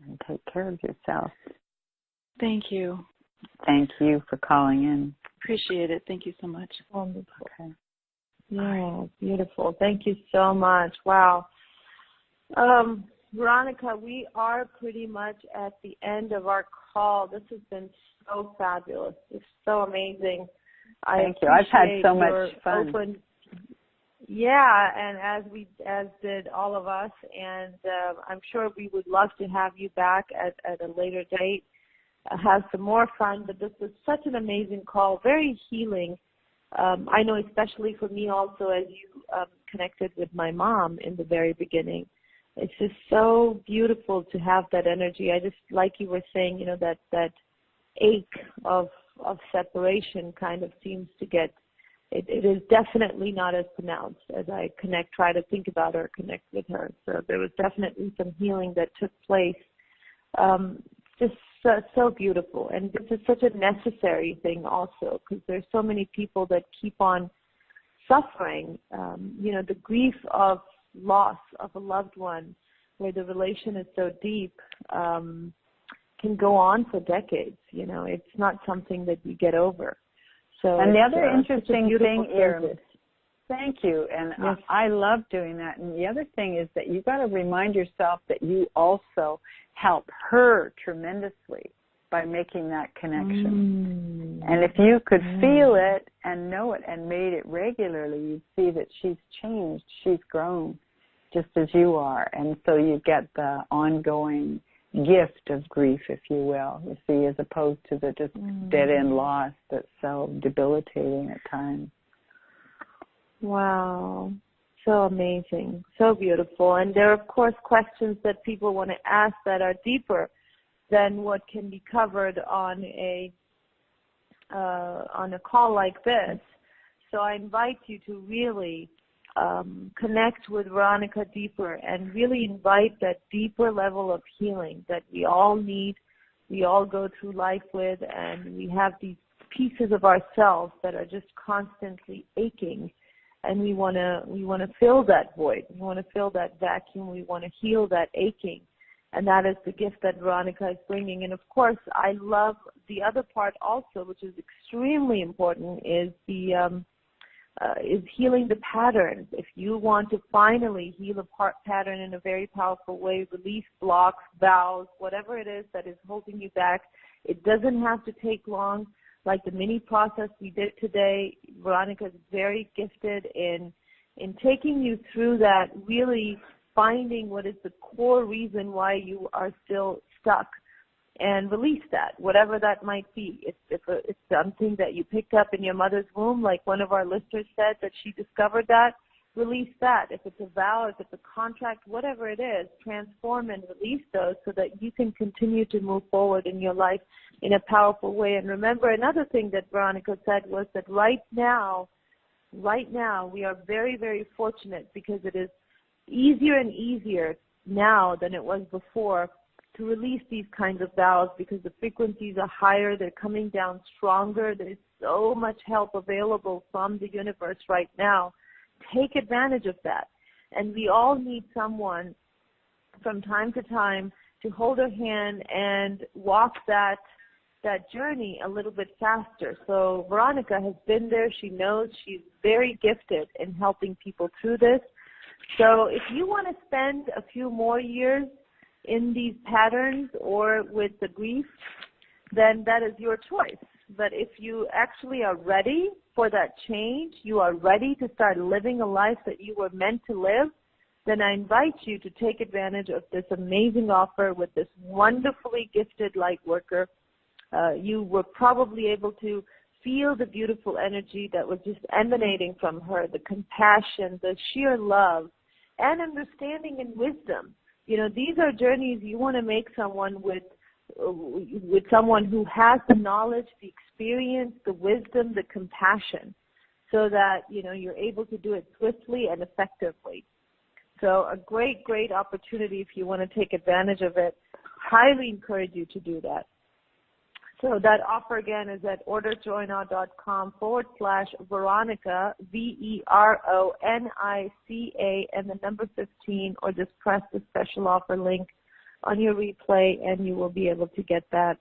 And take care of yourself. Thank you. Thank you for calling in. Appreciate it. Thank you so much. Wonderful. Okay. Yeah, beautiful. Thank you so much. Wow. Veronica, we are pretty much at the end of our call. This has been so fabulous. It's so amazing. Thank you. I've had so much fun. Yeah, and as did all of us, and I'm sure we would love to have you back at a later date, have some more fun. But this was such an amazing call, very healing. I know, especially for me, also as you connected with my mom in the very beginning. It's just so beautiful to have that energy. I just, like you were saying, that ache of separation kind of seems to get. It is definitely not as pronounced as I try to think about her, connect with her. So there was definitely some healing that took place. Just so beautiful. And this is such a necessary thing also, because there's so many people that keep on suffering. The grief of loss of a loved one, where the relation is so deep, can go on for decades. It's not something that you get over. So, and the other interesting thing, Eram, thank you, and yes. I love doing that. And the other thing is that you've got to remind yourself that you also help her tremendously by making that connection. And if you could feel it and know it and made it regularly, you'd see that she's changed, she's grown, just as you are. And so you get the ongoing gift of grief, if you will, you see, as opposed to the just dead-end loss that's so debilitating at times. Wow. So amazing. So beautiful. And there are, of course, questions that people want to ask that are deeper than what can be covered on a call like this. So I invite you to really connect with Veronica deeper and really invite that deeper level of healing that we all need, we all go through life with, and we have these pieces of ourselves that are just constantly aching, and we want to fill that void. We want to fill that vacuum. We want to heal that aching, and that is the gift that Veronica is bringing. And of course, I love the other part also, which is extremely important, is is healing the patterns. If you want to finally heal a pattern in a very powerful way, release blocks, vows, whatever it is that is holding you back, it doesn't have to take long. Like the mini process we did today, Veronica is very gifted in taking you through that, really finding what is the core reason why you are still stuck, and release that, whatever that might be. If it's something that you picked up in your mother's womb, like one of our listeners said that she discovered that, release that. If it's a vow, if it's a contract, whatever it is, transform and release those so that you can continue to move forward in your life in a powerful way. And remember, another thing that Veronica said was that right now, we are very, very fortunate, because it is easier and easier now than it was before to release these kinds of vows, because the frequencies are higher, they're coming down stronger. There's so much help available from the universe right now. Take advantage of that. And we all need someone from time to time to hold our hand and walk that journey a little bit faster. So Veronica has been there. She knows. She's very gifted in helping people through this. So if you want to spend a few more years in these patterns or with the grief, then that is your choice. But if you actually are ready for that change, you are ready to start living a life that you were meant to live, then I invite you to take advantage of this amazing offer with this wonderfully gifted light worker. You were probably able to feel the beautiful energy that was just emanating from her, the compassion, the sheer love, and understanding and wisdom. These are journeys you want to make someone with someone who has the knowledge, the experience, the wisdom, the compassion, so that, you're able to do it swiftly and effectively. So a great, great opportunity if you want to take advantage of it. Highly encourage you to do that. So that offer again is at orderjoynow.com/Veronica, VERONICA, and the number 15, or just press the special offer link on your replay and you will be able to get that.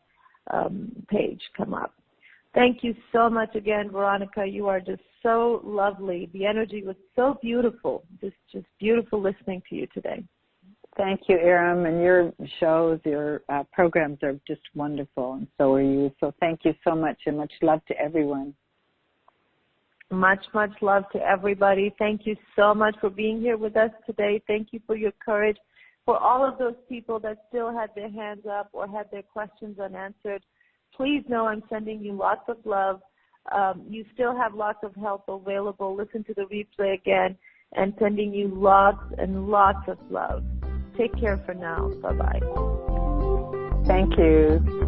page come up. Thank you so much again, Veronica. You are just so lovely. The energy was so beautiful. Just beautiful listening to you today. Thank you, Eram, and your shows, your programs are just wonderful, and so are you. So thank you so much, and much love to everyone. Much, much love to everybody. Thank you so much for being here with us today. Thank you for your courage. For all of those people that still had their hands up or had their questions unanswered, please know I'm sending you lots of love. You still have lots of help available. Listen to the replay again, and sending you lots and lots of love. Take care for now. Bye-bye. Thank you.